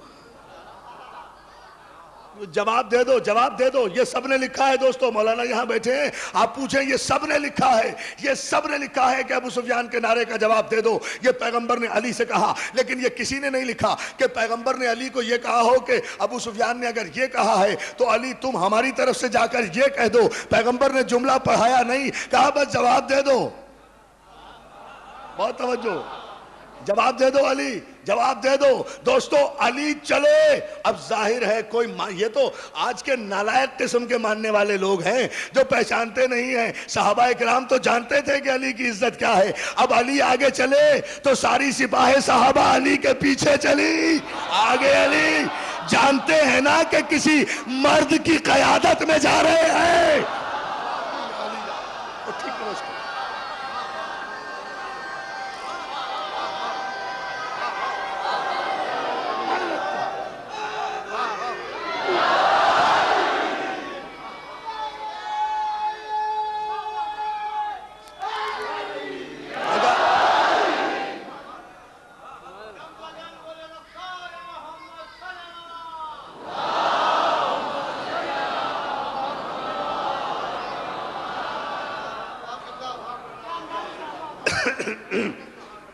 جواب دے دو، جواب دے دو. یہ سب نے لکھا ہے دوستو، مولانا یہاں بیٹھے ہیں، آپ پوچھیں یہ سب نے لکھا ہے، یہ سب نے لکھا ہے کہ ابو سفیان کے نعرے کا جواب دے دو. یہ پیغمبر نے علی سے کہا، لیکن یہ کسی نے نہیں لکھا کہ پیغمبر نے علی کو یہ کہا ہو کہ ابو سفیان نے اگر یہ کہا ہے تو علی تم ہماری طرف سے جا کر یہ کہہ دو. پیغمبر نے جملہ پڑھایا نہیں، کہا بس جواب دے دو. بہت توجہ، جواب دے دو علی، جواب دے دو. دوستو علی چلے. اب ظاہر ہے کوئی یہ تو آج کے نالائق قسم کے ماننے والے لوگ ہیں جو پہچانتے نہیں ہیں. صحابہ اکرام تو جانتے تھے کہ علی کی عزت کیا ہے. اب علی آگے چلے تو ساری سپاہ صحابہ علی کے پیچھے چلی. آگے علی، جانتے ہیں نا کہ کسی مرد کی قیادت میں جا رہے ہیں.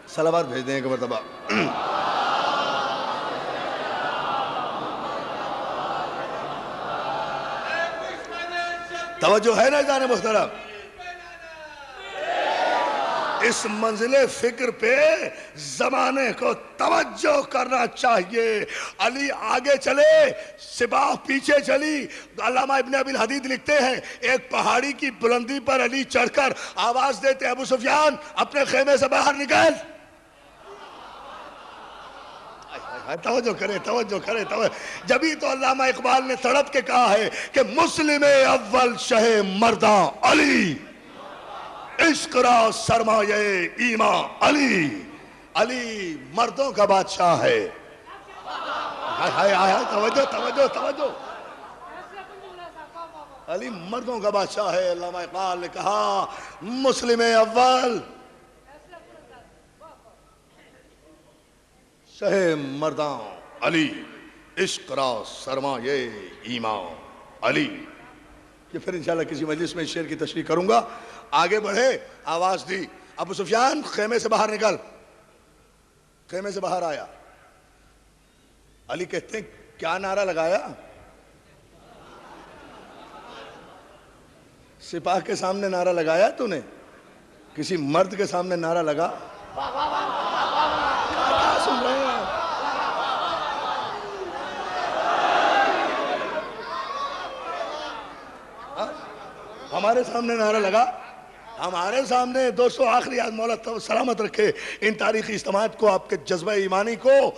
صلوات بھیج دیں ایک مرتبہ. توجہ ہے نا جان محترم؟ اس منزل فکر پہ زمانے کو توجہ کرنا چاہیے. علی آگے چلے، سپاہ پیچھے چلی. علامہ ابن ابی الحدید لکھتے ہیں ایک پہاڑی کی بلندی پر علی چڑھ کر آواز دیتے ابو سفیان اپنے خیمے سے باہر نکل. توجہ کرے، توجہ کرے، جبھی تو علامہ اقبال نے تڑپ کے کہا ہے کہ مسلم اول شہ مرداں علی، عشق را سرمایہ ایمان علی. علی مردوں کا بادشاہ ہے. توجہ توجہ توجہ، علی مردوں کا بادشاہ ہے. علامہ اقبال نے کہا مسلم اول شہ مرداں علی، عشق را سرمایہ ایمان علی. کہ پھر انشاءاللہ کسی مجلس میں اس شعر کی تشریح کروں گا. آگے بڑھے، آواز دی ابو سفیان خیمے سے باہر نکل. خیمے سے باہر آیا. علی کہتے ہیں کیا نعرہ لگایا؟ سپاہ کے سامنے نعرہ لگایا تو نے؟ کسی مرد کے سامنے نعرہ لگا؟ کیا سن رہے ہیں؟ ہمارے سامنے نعرہ لگا، ہمارے سامنے. دوستو آخری آج مولا سلامت رکھے ان تاریخی اجتماعات کو، آپ کے جذبہ ایمانی کو.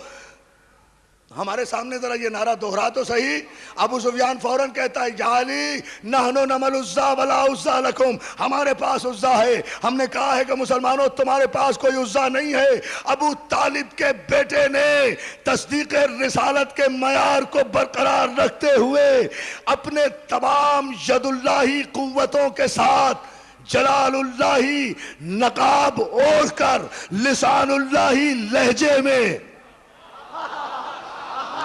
ہمارے سامنے ذرا یہ نعرہ دہرا تو صحیح. ابو سفیان فوراً کہتا ہے یا علی نحنو نمل عزا ولا عزا لکم، ہمارے پاس عزا ہے. ہم نے کہا ہے کہ مسلمانوں تمہارے پاس کوئی عزا نہیں ہے. ابو طالب کے بیٹے نے تصدیق رسالت کے معیار کو برقرار رکھتے ہوئے اپنے تمام ید اللہی قوتوں کے ساتھ جلال اللہی نقاب اوڑھ کر لسان اللہی لہجے میں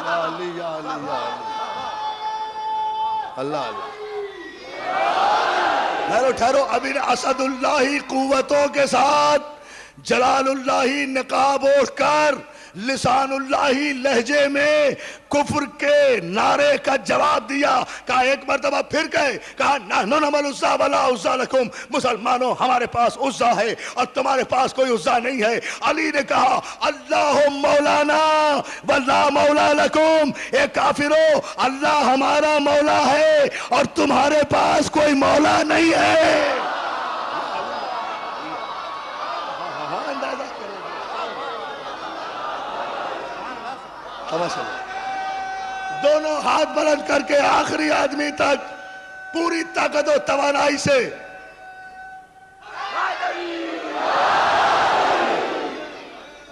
علی یا علی یا علی اللہ اللہ. ٹھہرو ٹھہرو، ابھی اسد اللہ قوتوں کے ساتھ جلال اللہ نقاب اوڑھ کر لسان اللہ لہجے میں کفر کے نعرے کا جواب دیا. کہا ایک مرتبہ پھر کہا نحنو نمل عزا ولا عزا لکم، مسلمانوں ہمارے پاس عزا ہے اور تمہارے پاس کوئی عزا نہیں ہے. علی نے کہا اللہ مولانا ولا مولا لکم، اے کافرو اللہ ہمارا مولا ہے اور تمہارے پاس کوئی مولا نہیں ہے. دونوں ہاتھ بلند کر کے آخری آدمی تک پوری طاقت و توانائی سے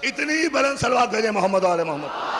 اتنی بلند صلوات بھیجے محمد و آل محمد.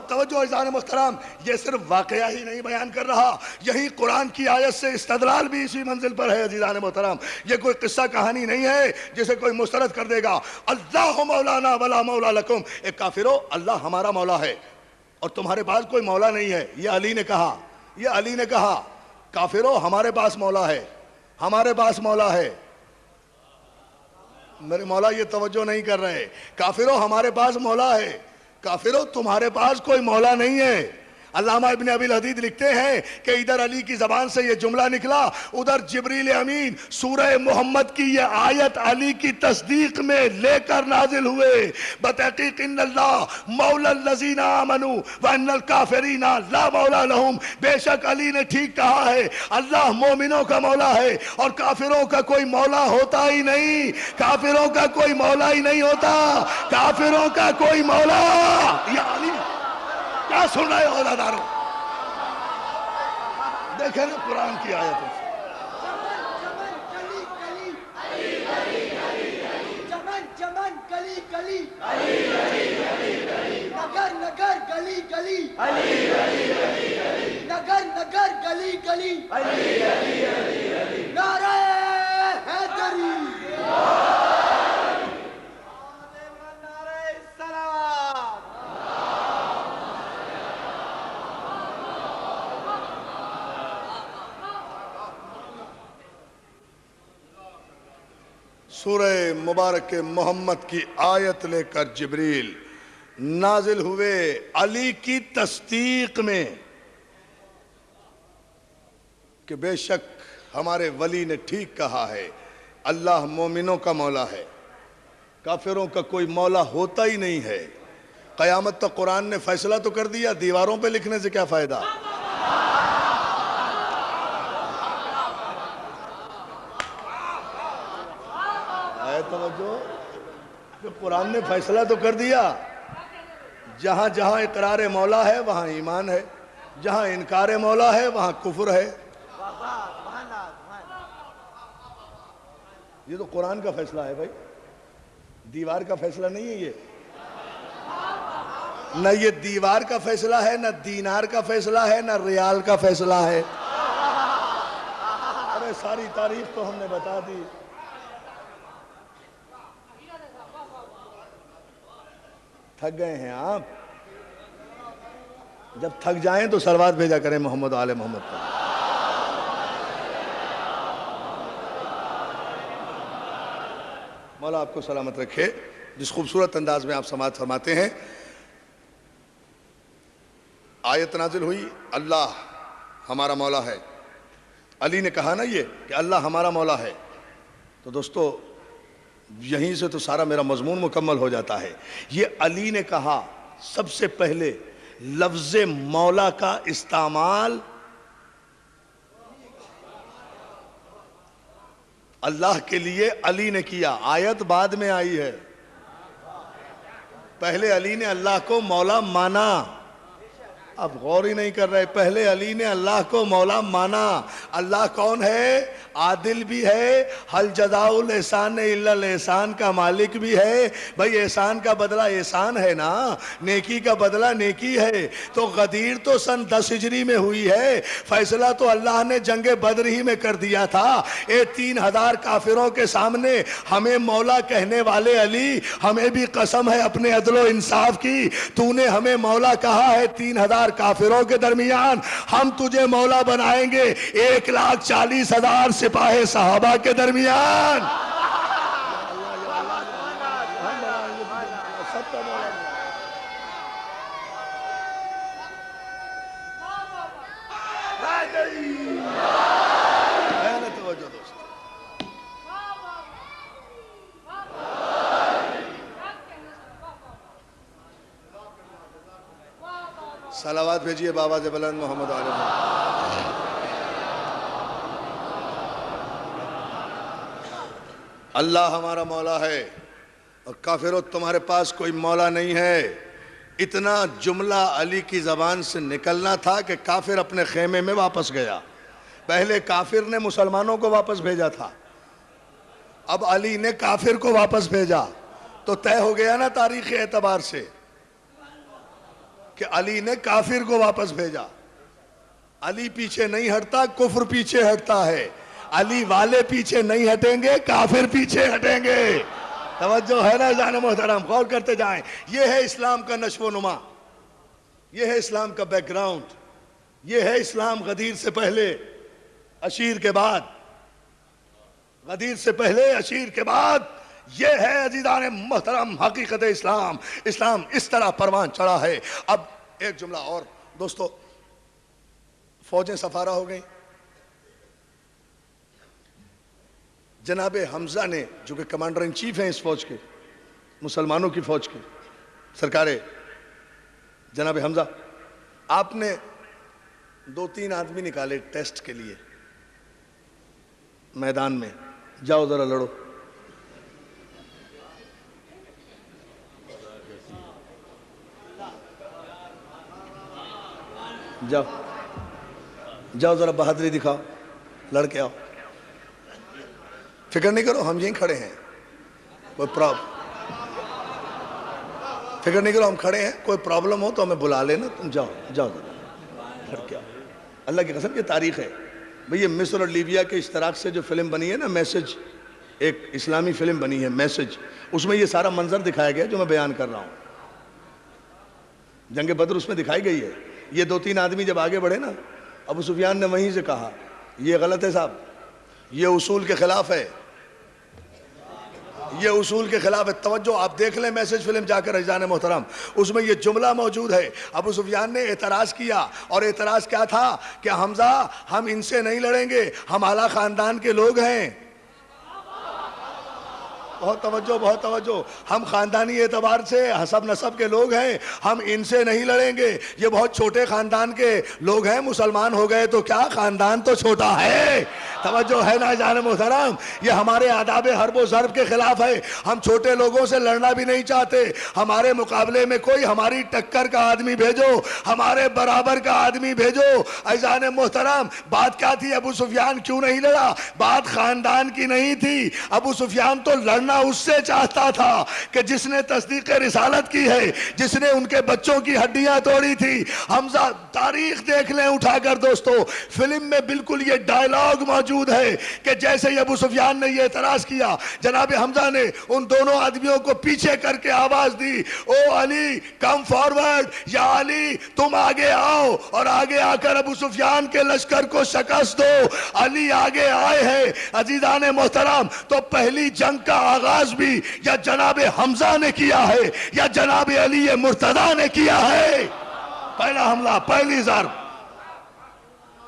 بہت توجہ عزیزان محترم، یہ صرف واقعہ ہی نہیں بیان کر رہا، یہی قرآن کی آیت سے استدلال بھی اسی منزل پر ہے عزیزان محترم۔ یہ کوئی قصہ کہانی نہیں ہے جسے کوئی مسترد کر دے گا۔ اللہ مولانا ولا مولا لکم، ایک کافرو، اللہ ہمارا مولا ہے اور تمہارے پاس کوئی مولا نہیں ہے، یہ علی نے کہا، یہ علی نے کہا۔ کافرو، ہمارے پاس مولا ہے، ہمارے پاس مولا ہے۔ میرے مولا یہ توجہ نہیں کر رہے۔ کافرو، ہمارے پاس مولا ہے، کافرو تمہارے پاس کوئی مولا نہیں ہے۔ علامہ ابن ابی الحدید لکھتے ہیں کہ ادھر علی کی زبان سے یہ جملہ نکلا، ادھر جبریل امین سورہ محمد کی یہ آیت علی کی تصدیق میں لے کر نازل ہوئے۔ بتحقیق ان اللہ مولا الذین آمنوا وان الکافرین لا مولا لہم، بے شک علی نے ٹھیک کہا ہے، اللہ مومنوں کا مولا ہے اور کافروں کا کوئی مولا ہوتا ہی نہیں، کافروں کا کوئی مولا ہی نہیں ہوتا، کافروں کا کوئی مولا۔ یا علی کیا سن رہے ہو عزادارو؟ دیکھیں نا قرآن کی آیتوں سے۔ چمن چمن گلی گلی، نگر نگر گلی گلی، نگر نگر گلی گلی، نعرہ حیدری، نعرہ السلام۔ سورہ مبارک محمد کی آیت لے کر جبریل نازل ہوئے علی کی تصدیق میں کہ بے شک ہمارے ولی نے ٹھیک کہا ہے، اللہ مومنوں کا مولا ہے، کافروں کا کوئی مولا ہوتا ہی نہیں ہے۔ قیامت تک قرآن نے فیصلہ تو کر دیا، دیواروں پہ لکھنے سے کیا فائدہ؟ توجہ کہ قرآن نے فیصلہ تو کر دیا، جہاں جہاں اقرار مولا ہے وہاں ایمان ہے، جہاں انکار مولا ہے وہاں کفر ہے۔ یہ تو قرآن کا فیصلہ ہے بھائی، دیوار کا فیصلہ نہیں ہے۔ یہ نہ یہ دیوار کا فیصلہ ہے، نہ دینار کا فیصلہ ہے، نہ ریال کا فیصلہ ہے۔ ارے ساری تاریخ تو ہم نے بتا دی۔ تھک گئے ہیں آپ؟ جب تھک جائیں تو صلوات بھیجا کریں محمد و آل محمد پر۔ مولا آپ کو سلامت رکھے۔ جس خوبصورت انداز میں آپ سماعت فرماتے ہیں، آیت نازل ہوئی، اللہ ہمارا مولا ہے۔ علی نے کہا نا یہ کہ اللہ ہمارا مولا ہے، تو دوستو یہیں سے تو سارا میرا مضمون مکمل ہو جاتا ہے۔ یہ علی نے کہا، سب سے پہلے لفظ مولا کا استعمال اللہ کے لیے علی نے کیا، آیت بعد میں آئی ہے۔ پہلے علی نے اللہ کو مولا مانا، اب غور ہی نہیں کر رہے، پہلے علی نے اللہ کو مولا مانا۔ اللہ کون ہے؟ عادل بھی ہے، حل جزاء الاحسان الا الاحسان کا مالک بھی ہے۔ بھئی احسان کا بدلہ احسان ہے نا، نیکی کا بدلہ نیکی ہے۔ تو غدیر تو سن 10 ہجری میں ہوئی ہے، فیصلہ تو اللہ نے جنگ بدر ہی میں کر دیا تھا۔ 3000 کافروں کے سامنے ہمیں مولا کہنے والے علی، ہمیں بھی قسم ہے اپنے عدل و انصاف کی، تو نے ہمیں مولا کہا ہے 3000 کافروں کے درمیان، ہم تجھے مولا بنائیں گے 1,40,000 سپاہ صحابہ کے درمیان۔ صلوات بھیجئے بابا سے بلند محمد آل محمد۔ اللہ ہمارا مولا ہے اور کافروں تمہارے پاس کوئی مولا نہیں ہے۔ اتنا جملہ علی کی زبان سے نکلنا تھا کہ کافر اپنے خیمے میں واپس گیا۔ پہلے کافر نے مسلمانوں کو واپس بھیجا تھا، اب علی نے کافر کو واپس بھیجا، تو طے ہو گیا نا تاریخی اعتبار سے۔ کہ علی نے کافر کو واپس بھیجا. علی پیچھے نہیں ہٹتا, کفر پیچھے ہٹتا ہے. علی والے پیچھے نہیں ہٹیں گے, کافر پیچھے ہٹیں گے. توجہ ہے نا جان محترم, غور کرتے جائیں. یہ ہے اسلام کا نشو و نما, یہ ہے اسلام کا بیک گراؤنڈ, یہ ہے اسلام غدیر سے پہلے اشیر کے بعد, غدیر سے پہلے اشیر کے بعد. یہ ہے عزیزان محترم حقیقت اسلام. اسلام اس طرح پروان چڑھا ہے. اب ایک جملہ اور دوستو, فوجیں سفارہ ہو گئیں. جناب حمزہ نے, جو کہ کمانڈر ان چیف ہیں اس فوج کے, مسلمانوں کی فوج کے, سرکار جناب حمزہ, آپ نے 2-3 آدمی نکالے ٹیسٹ کے لیے میدان میں. جاؤ ذرا لڑو. جاؤ جاؤ ذرا بہادری دکھاؤ, لڑ کے آؤ. فکر نہیں کرو, ہم یہیں کھڑے ہیں, کوئی فکر نہیں کرو, ہم کھڑے ہیں. کوئی پرابلم ہو تو ہمیں بلا لینا, تم جاؤ جاؤ ذرا لڑ کے آؤ. اللہ کی قسم یہ تاریخ ہے بھئی. یہ مصر اور لیبیا کے اشتراک سے جو فلم بنی ہے نا, میسج, ایک اسلامی فلم بنی ہے میسج, اس میں یہ سارا منظر دکھایا گیا جو میں بیان کر رہا ہوں. جنگ بدر اس میں دکھائی گئی ہے. یہ 2-3 آدمی جب آگے بڑھے نا, ابو سفیان نے وہیں سے کہا یہ غلط ہے صاحب, یہ اصول کے خلاف ہے, یہ اصول کے خلاف ہے. توجہ, آپ دیکھ لیں میسج فلم جا کر عزیزان محترم, اس میں یہ جملہ موجود ہے. ابو سفیان نے اعتراض کیا, اور اعتراض کیا تھا کہ حمزہ ہم ان سے نہیں لڑیں گے, ہم اعلیٰ خاندان کے لوگ ہیں. بہت توجہ, بہت توجہ. ہم خاندانی اعتبار سے حسب نسب کے لوگ ہیں, ہم ان سے نہیں لڑیں گے. یہ بہت چھوٹے خاندان کے لوگ ہیں, مسلمان ہو گئے تو کیا, خاندان تو چھوٹا ہے. توجہ ہے نا جان محترم, یہ ہمارے آداب حرب و ضرب کے خلاف ہے. ہم چھوٹے لوگوں سے لڑنا بھی نہیں چاہتے. ہمارے مقابلے میں کوئی ہماری ٹکر کا آدمی بھیجو, ہمارے برابر کا آدمی بھیجو. عزیزان محترم, بات کیا تھی؟ ابو سفیان کیوں نہیں لڑا؟ بات خاندان کی نہیں تھی. ابو سفیان تو لڑنا اس سے چاہتا تھا کہ جس نے تصدیق رسالت کی ہے, جس نے ان کے بچوں کی ہڈیاں توڑی تھی. حمزہ, تاریخ دیکھ لیں اٹھا کر دوستو, فلم میں بالکل یہ ڈائلاگ موجود ہے کہ جیسے ہی ابو سفیان نے یہ اعتراض کیا, جناب حمزہ نے ان دونوں آدمیوں کو پیچھے کر کے آواز دی, او علی کم فارورڈ, یا علی تم آگے آؤ, اور آگے آ کر ابو سفیان کے لشکر کو شکست دو. علی آگے آئے ہیں عزیزان محترم. تو پہلی جنگ کا آغاز بھی یا جناب حمزہ نے کیا ہے یا جناب علی مرتضیٰ نے کیا ہے. پہلا حملہ, پہلی ضرب.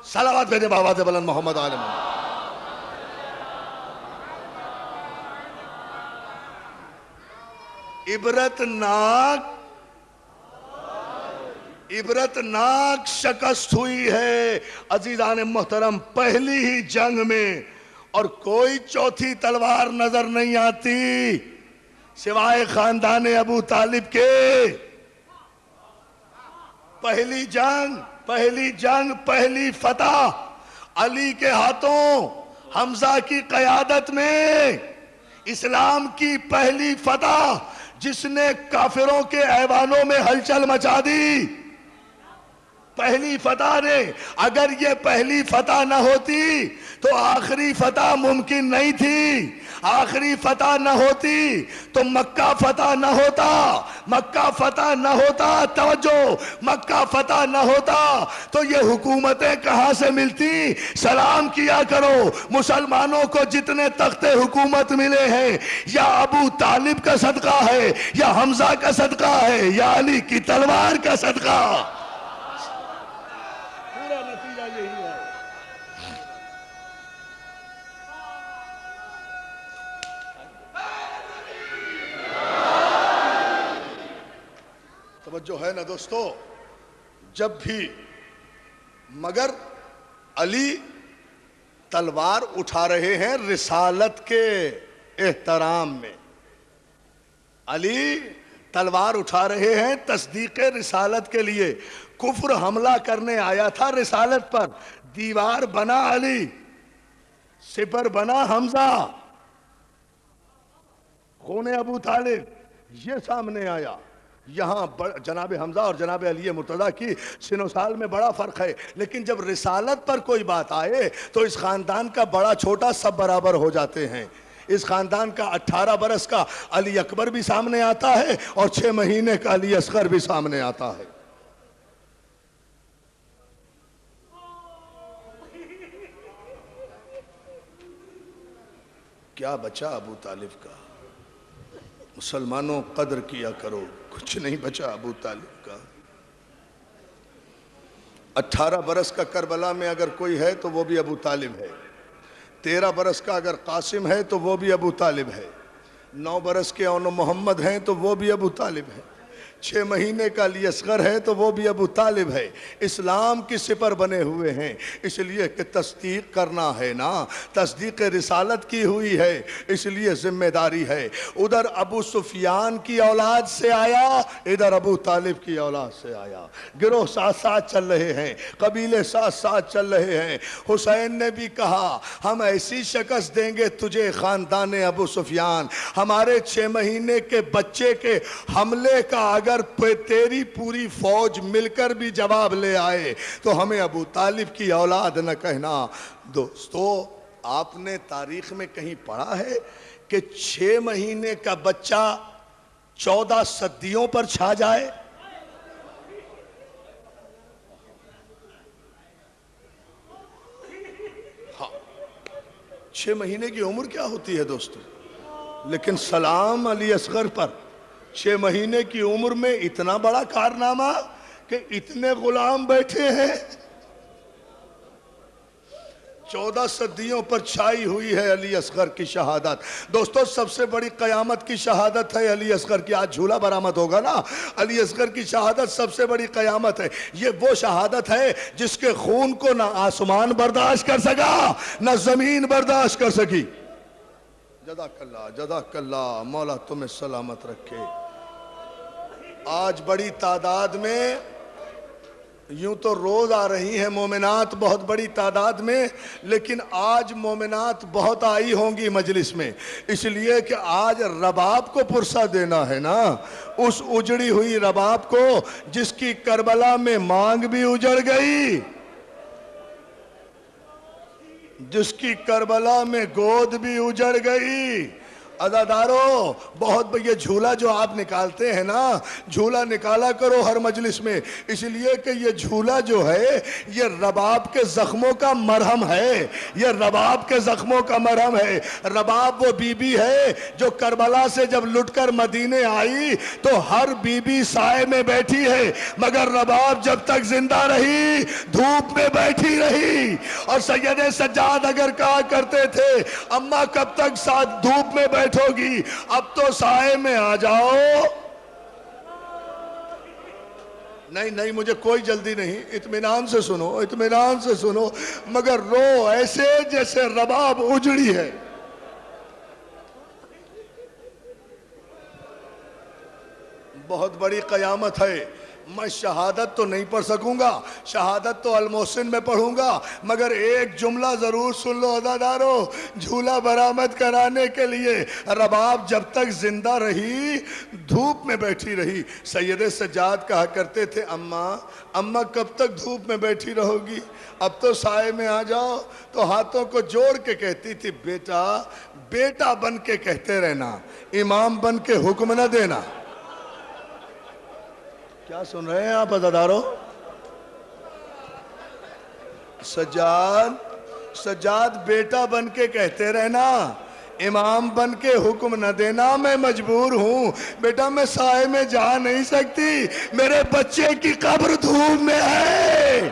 صلوات بھیجے بآواز بلند محمد آل محمد. عبرتناک شکست ہوئی ہے عزیزان محترم پہلی ہی جنگ میں, اور کوئی چوتھی تلوار نظر نہیں آتی سوائے خاندان ابو طالب کے. پہلی جنگ, پہلی فتح علی کے ہاتھوں, حمزہ کی قیادت میں. اسلام کی پہلی فتح جس نے کافروں کے ایوانوں میں ہلچل مچا دی. پہلی فتح نے, اگر یہ پہلی فتح نہ ہوتی تو آخری فتح ممکن نہیں تھی. آخری فتح نہ ہوتی تو مکہ فتح نہ ہوتا. مکہ فتح نہ ہوتا, توجہ, مکہ فتح نہ ہوتا تو یہ حکومتیں کہاں سے ملتی؟ سلام کیا کرو, مسلمانوں کو جتنے تخت حکومت ملے ہیں یا ابو طالب کا صدقہ ہے, یا حمزہ کا صدقہ ہے, یا علی کی تلوار کا صدقہ. پورا نتیجہ یہی ہے. توجہ ہے نا دوستو, جب بھی مگر علی تلوار اٹھا رہے ہیں رسالت کے احترام میں. علی تلوار اٹھا رہے ہیں تصدیق رسالت کے لیے. کفر حملہ کرنے آیا تھا رسالت پر, دیوار بنا علی, سپر بنا حمزہ, خون ابو طالب یہ سامنے آیا. یہاں جناب حمزہ اور جناب علی مرتضیٰ کی سن و سال میں بڑا فرق ہے، لیکن جب رسالت پر کوئی بات آئے تو اس خاندان کا بڑا چھوٹا سب برابر ہو جاتے ہیں۔ اس خاندان کا 18 برس کا علی اکبر بھی سامنے آتا ہے اور 6 مہینے کا علی اصغر بھی سامنے آتا ہے۔ کیا بچا ابو طالب کا؟ مسلمانوں قدر کیا کرو، کچھ نہیں بچا ابو طالب کا۔ 18 برس کا کربلا میں اگر کوئی ہے تو وہ بھی ابو طالب ہے، 13 برس کا اگر قاسم ہے تو وہ بھی ابو طالب ہے، 9 برس کے اون محمد ہیں تو وہ بھی ابو طالب ہے، 6 مہینے کا علی اصغر ہے تو وہ بھی ابو طالب ہے۔ اسلام کی سپر بنے ہوئے ہیں، اس لیے کہ تصدیق کرنا ہے نا، تصدیق رسالت کی ہوئی ہے، اس لیے ذمہ داری ہے۔ ادھر ابو سفیان کی اولاد سے آیا، ادھر ابو طالب کی اولاد سے آیا، گروہ ساتھ ساتھ چل رہے ہیں، قبیلے ساتھ ساتھ چل رہے ہیں۔ حسین نے بھی کہا ہم ایسی شکست دیں گے تجھے خاندان ابو سفیان، ہمارے 6 مہینے کے بچے کے حملے کا اگر تیری پوری فوج مل کر بھی جواب لے آئے تو ہمیں ابو طالب کی اولاد نہ کہنا۔ دوستو، آپ نے تاریخ میں کہیں پڑھا ہے کہ 6 مہینے کا بچہ 14 صدیوں پر چھا جائے؟ ہاں، 6 مہینے کی عمر کیا ہوتی ہے دوستو؟ لیکن سلام علی اصغر پر 6 مہینے کی عمر میں اتنا بڑا کارنامہ کہ اتنے غلام بیٹھے ہیں۔ 14 صدیوں پر چھائی ہوئی ہے علی اصغر کی شہادت۔ دوستو، سب سے بڑی قیامت کی شہادت ہے علی اصغر کی۔ آج جھولا برآمد ہوگا نا، علی اصغر کی شہادت سب سے بڑی قیامت ہے۔ یہ وہ شہادت ہے جس کے خون کو نہ آسمان برداشت کر سکا نہ زمین برداشت کر سکی۔ جزاک اللہ، جزاک اللہ، مولا تمہیں سلامت رکھے۔ آج بڑی تعداد میں، یوں تو روز آ رہی ہیں مومنات بہت بڑی تعداد میں، لیکن آج مومنات بہت آئی ہوں گی مجلس میں، اس لیے کہ آج رباب کو پرسہ دینا ہے نا، اس اجڑی ہوئی رباب کو جس کی کربلا میں مانگ بھی اجڑ گئی، جس کی کربلا میں گود بھی اجڑ گئی۔ عزادارو، بہت یہ جھولا جو آپ نکالتے ہیں نا، جھولا نکالا کرو ہر مجلس میں، اس لیے کہ یہ جھولا جو ہے یہ رباب کے زخموں کا مرہم ہے، یہ رباب کے زخموں کا مرہم ہے۔ رباب وہ بی بی ہے جو کربلا سے جب لٹ کر مدینے آئی تو ہر بی بی سائے میں بیٹھی ہے، مگر رباب جب تک زندہ رہی دھوپ میں بیٹھی رہی۔ اور سید سجاد اگر کہا کرتے تھے اماں کب تک ساتھ دھوپ میں بیٹھو گی، اب تو سائے میں آ جاؤ۔ نہیں مجھے کوئی جلدی نہیں، اطمینان سے سنو، اطمینان سے سنو، مگر رو ایسے جیسے رباب اجڑی ہے۔ بہت بڑی قیامت ہے۔ میں شہادت تو نہیں پڑھ سکوں گا، شہادت تو المحسن میں پڑھوں گا، مگر ایک جملہ ضرور سن لو عزادارو، جھولا برآمد کرانے کے لیے رباب جب تک زندہ رہی دھوپ میں بیٹھی رہی۔ سید سجاد کہا کرتے تھے اماں کب تک دھوپ میں بیٹھی رہو گی، اب تو سائے میں آ جاؤ۔ تو ہاتھوں کو جوڑ کے کہتی تھی بیٹا بن کے کہتے رہنا، امام بن کے حکم نہ دینا۔ کیا سن رہے ہیں آپ عزادارو؟ سجاد بیٹا بن کے کہتے رہنا، امام بن کے حکم نہ دینا، میں مجبور ہوں بیٹا، میں سائے میں جا نہیں سکتی، میرے بچے کی قبر دھوپ میں ہے۔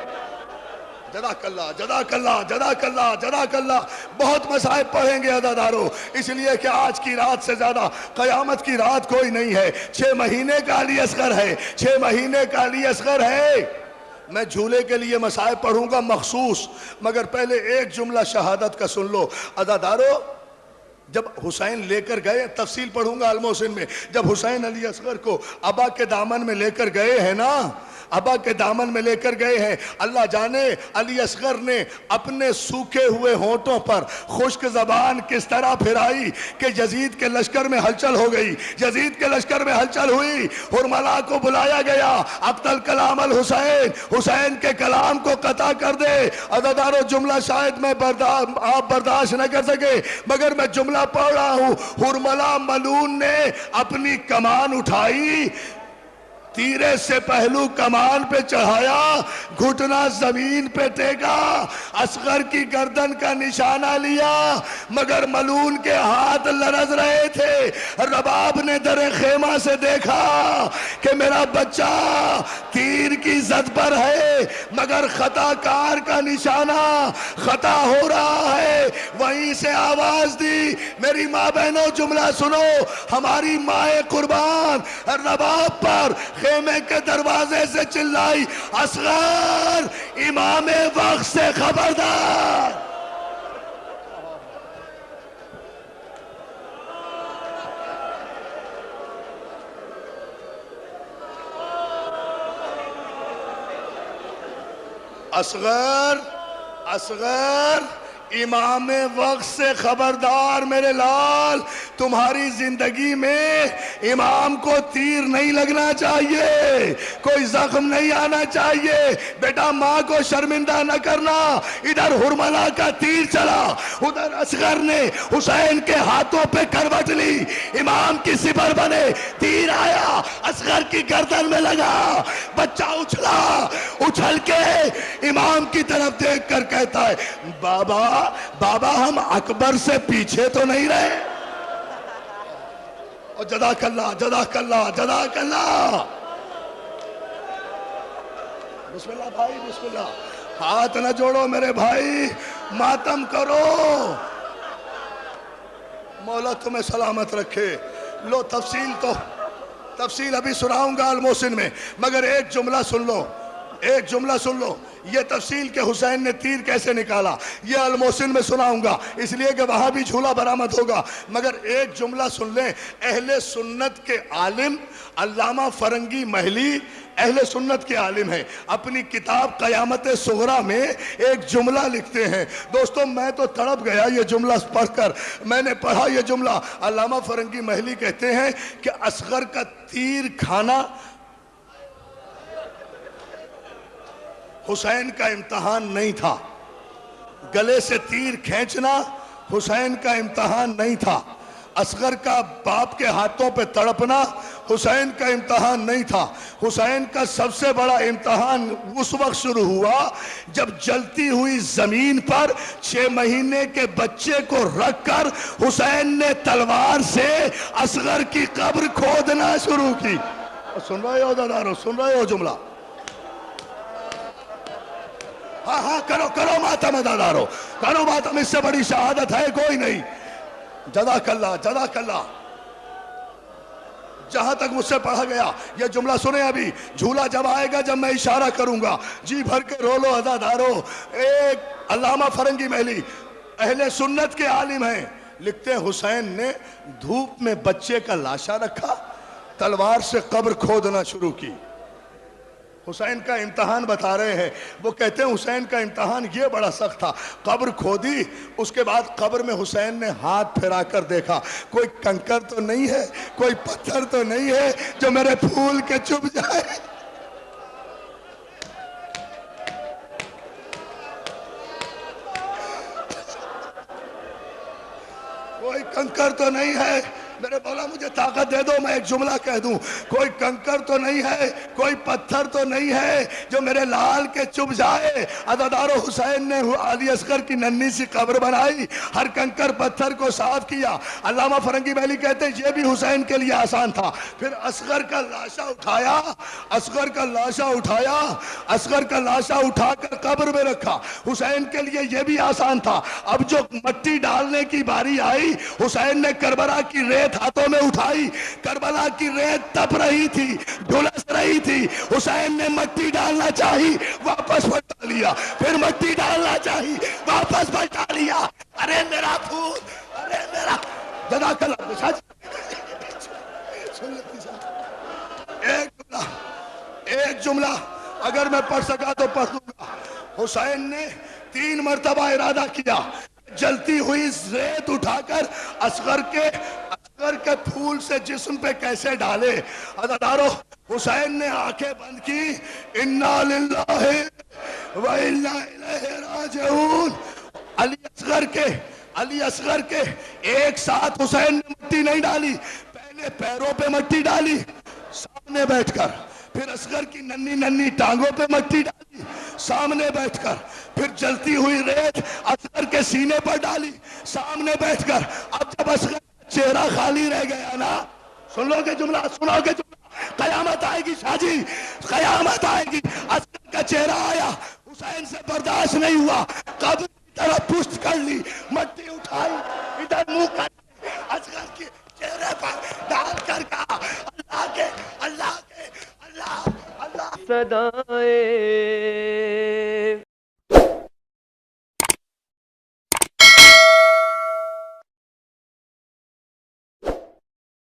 جزاک اللہ، جزاک اللہ، جزاک اللہ، جزاک اللہ۔ بہت مصائب پڑھیں گے عزادارو، اس لیے کہ آج کی رات سے زیادہ قیامت کی رات کوئی نہیں ہے۔ 6 مہینے کا علی اصغر ہے، 6 مہینے کا علی اصغر ہے۔ میں جھولے کے لیے مصائب پڑھوں گا مخصوص، مگر پہلے ایک جملہ شہادت کا سن لو عزادارو۔ جب حسین لے کر گئے، تفصیل پڑھوں گا المحسن میں، جب حسین علی اصغر کو ابا کے دامن میں لے کر گئے ہیں نا، ابا کے دامن میں لے کر گئے ہیں. اللہ جانے علی اصغر نے اپنے سوکھے ہوئے ہونٹوں پر خشک زبان کس طرح پھرائی کہ یزید کے لشکر میں ہلچل ہو گئی. یزید کے لشکر میں ہلچل ہوئی. حرملا کو بلایا گیا. اقتل کلام الحسین, حسین کے کلام کو قطع کر دے. عزادارو جملہ شاید میں آپ برداشت نہ کر سکے مگر میں جملہ پڑھ رہا ہوں. حرملا ملعون نے اپنی کمان اٹھائی, تیرے سے پہلو کمان پہ چڑھایا, گھٹنا زمین پہ ٹیکا, اصغر کی گردن کا نشانہ لیا مگر ملعون کے ہاتھ لرز رہے تھے. رباب نے در خیمہ سے دیکھا کہ میرا بچہ تیر کی زد پر ہے مگر خطا کار کا نشانہ خطا ہو رہا ہے. وہیں سے آواز دی, میری ماں بہنوں جملہ سنو, ہماری ماں قربان رباب پر خیمے کے دروازے سے چلائی, اصغر امام وقت سے خبردار. اصغر اصغر امام وقت سے خبردار میرے لال, تمہاری زندگی میں امام کو تیر نہیں لگنا چاہیے, کوئی زخم نہیں آنا چاہیے. بیٹا ماں کو شرمندہ نہ کرنا. ادھر حرملا کا تیر چلا, ادھر اصغر نے حسین کے ہاتھوں پہ کروٹ لی, امام کی سپر بنے, تیر آیا اصغر کی گردن میں لگا. بچہ اچھلا, اچھل کے امام کی طرف دیکھ کر کہتا ہے, بابا ہم اکبر سے پیچھے تو نہیں رہے. اور جزاک اللہ جزاک اللہ جزاک اللہ. بسم اللہ بھائی بسم اللہ. ہاتھ نہ جوڑو میرے بھائی, ماتم کرو, مولا تمہیں سلامت رکھے. لو تفصیل ابھی سناؤں گا الموسن میں, مگر ایک جملہ سن لو, ایک جملہ سن لو. یہ تفصیل کہ حسین نے تیر کیسے نکالا یہ الموسن میں سناؤں گا, اس لیے کہ وہاں بھی جھولا برآمد ہوگا. مگر ایک جملہ سن لیں. اہل سنت کے عالم علامہ فرنگی محلی اہل سنت کے عالم ہیں. اپنی کتاب قیامت صغریٰ میں ایک جملہ لکھتے ہیں. دوستو میں تو تڑپ گیا یہ جملہ پڑھ کر. میں نے پڑھا یہ جملہ. علامہ فرنگی محلی کہتے ہیں کہ اصغر کا تیر کھانا حسین کا امتحان نہیں تھا, گلے سے تیر کھینچنا حسین کا امتحان نہیں تھا, اصغر کا باپ کے ہاتھوں پہ تڑپنا حسین کا امتحان نہیں تھا. حسین کا سب سے بڑا امتحان اس وقت شروع ہوا جب جلتی ہوئی زمین پر 6 مہینے کے بچے کو رکھ کر حسین نے تلوار سے اصغر کی قبر کھودنا شروع کی. سن رہے ہو دادارو, سن رہے ہو جملہ؟ ہاں کرو ماتم دادارو, کرو ماتم, اس سے بڑی شہادت ہے کوئی نہیں. جزاک اللہ جزاک اللہ. جہاں تک مجھ سے پڑھا گیا یہ جملہ سنیں, ابھی جھولا جب آئے گا جب میں اشارہ کروں گا جی بھر کے رو لو عزادارو. ایک علامہ فرنگی محلی اہل سنت کے عالم ہیں, لکھتے ہیں حسین نے دھوپ میں بچے کا لاشا رکھا, تلوار سے قبر کھودنا شروع کی. حسین کا امتحان بتا رہے ہیں. وہ کہتے ہیں حسین کا امتحان یہ بڑا سخت تھا. قبر کھودی, اس کے بعد قبر میں حسین نے ہاتھ پھیرا کر دیکھا, کوئی کنکر تو نہیں ہے, کوئی پتھر تو نہیں ہے جو میرے پھول کے چبھ جائے. کوئی کنکر تو نہیں ہے. میرے مولا مجھے طاقت دے دو, میں ایک جملہ کہہ دوں. کوئی کنکر تو نہیں ہے, کوئی پتھر تو نہیں ہے جو میرے لال کے چبھ جائے. عزادارو حسین نے علی اصغر کی ننھی سی قبر بنائی, ہر کنکر پتھر کو صاف کیا. علامہ فرنگی محلی کہتے ہیں یہ بھی حسین کے لیے آسان تھا. پھر اصغر کا لاشا اٹھایا, اصغر کا لاشا اٹھایا, اصغر کا لاشا اٹھا کر قبر میں رکھا. حسین کے لیے یہ بھی آسان تھا. اب جو مٹی ڈالنے کی باری آئی, حسین نے کربلا کی ریت ہاتھوں میں اٹھائی. کربلا کی ریت تپ رہی تھی, جھلس رہی تھی. حسین نے مٹی ڈالنا چاہی, واپس پلٹا لیا. پھر مٹی ڈالنا چاہی, واپس پلٹا لیا. ارے میرا پھول, ارے میرا. جزاک اللہ. ایک جملہ اگر میں پڑھ سکا تو پڑھ لوں گا. حسین نے 3 مرتبہ ارادہ کیا جلتی ہوئی ریت اٹھا کر اصغر کے پھول سے جسم پہ کیسے ڈالے. عزیزانو حسین نے آنکھیں بند کی, انا للہ و انا الیہ راجعون. علی اصغر کے ایک ساتھ حسین نے مٹی نہیں ڈالی, پہلے پیروں پہ مٹی ڈالی سامنے بیٹھ کر, پھر اصغر کی ننھی ٹانگوں پہ مٹی ڈالی سامنے بیٹھ کر, پھر جلتی ہوئی ریت اصغر کے سینے پر ڈالی سامنے بیٹھ کر. اب جب اصغر کا چہرہ خالی رہ گیا نا, سن لو گے جملہ, قیامت آئے گی شاہ جی, قیامت آئے گی. اصغر کا چہرہ آیا, حسین سے برداشت نہیں ہوا, قبر کی طرف پشت کر لی, مٹی اٹھائی ادھر منہ کر اصغر کے چہرے پر ڈال کر کہا اللہ کے صدائے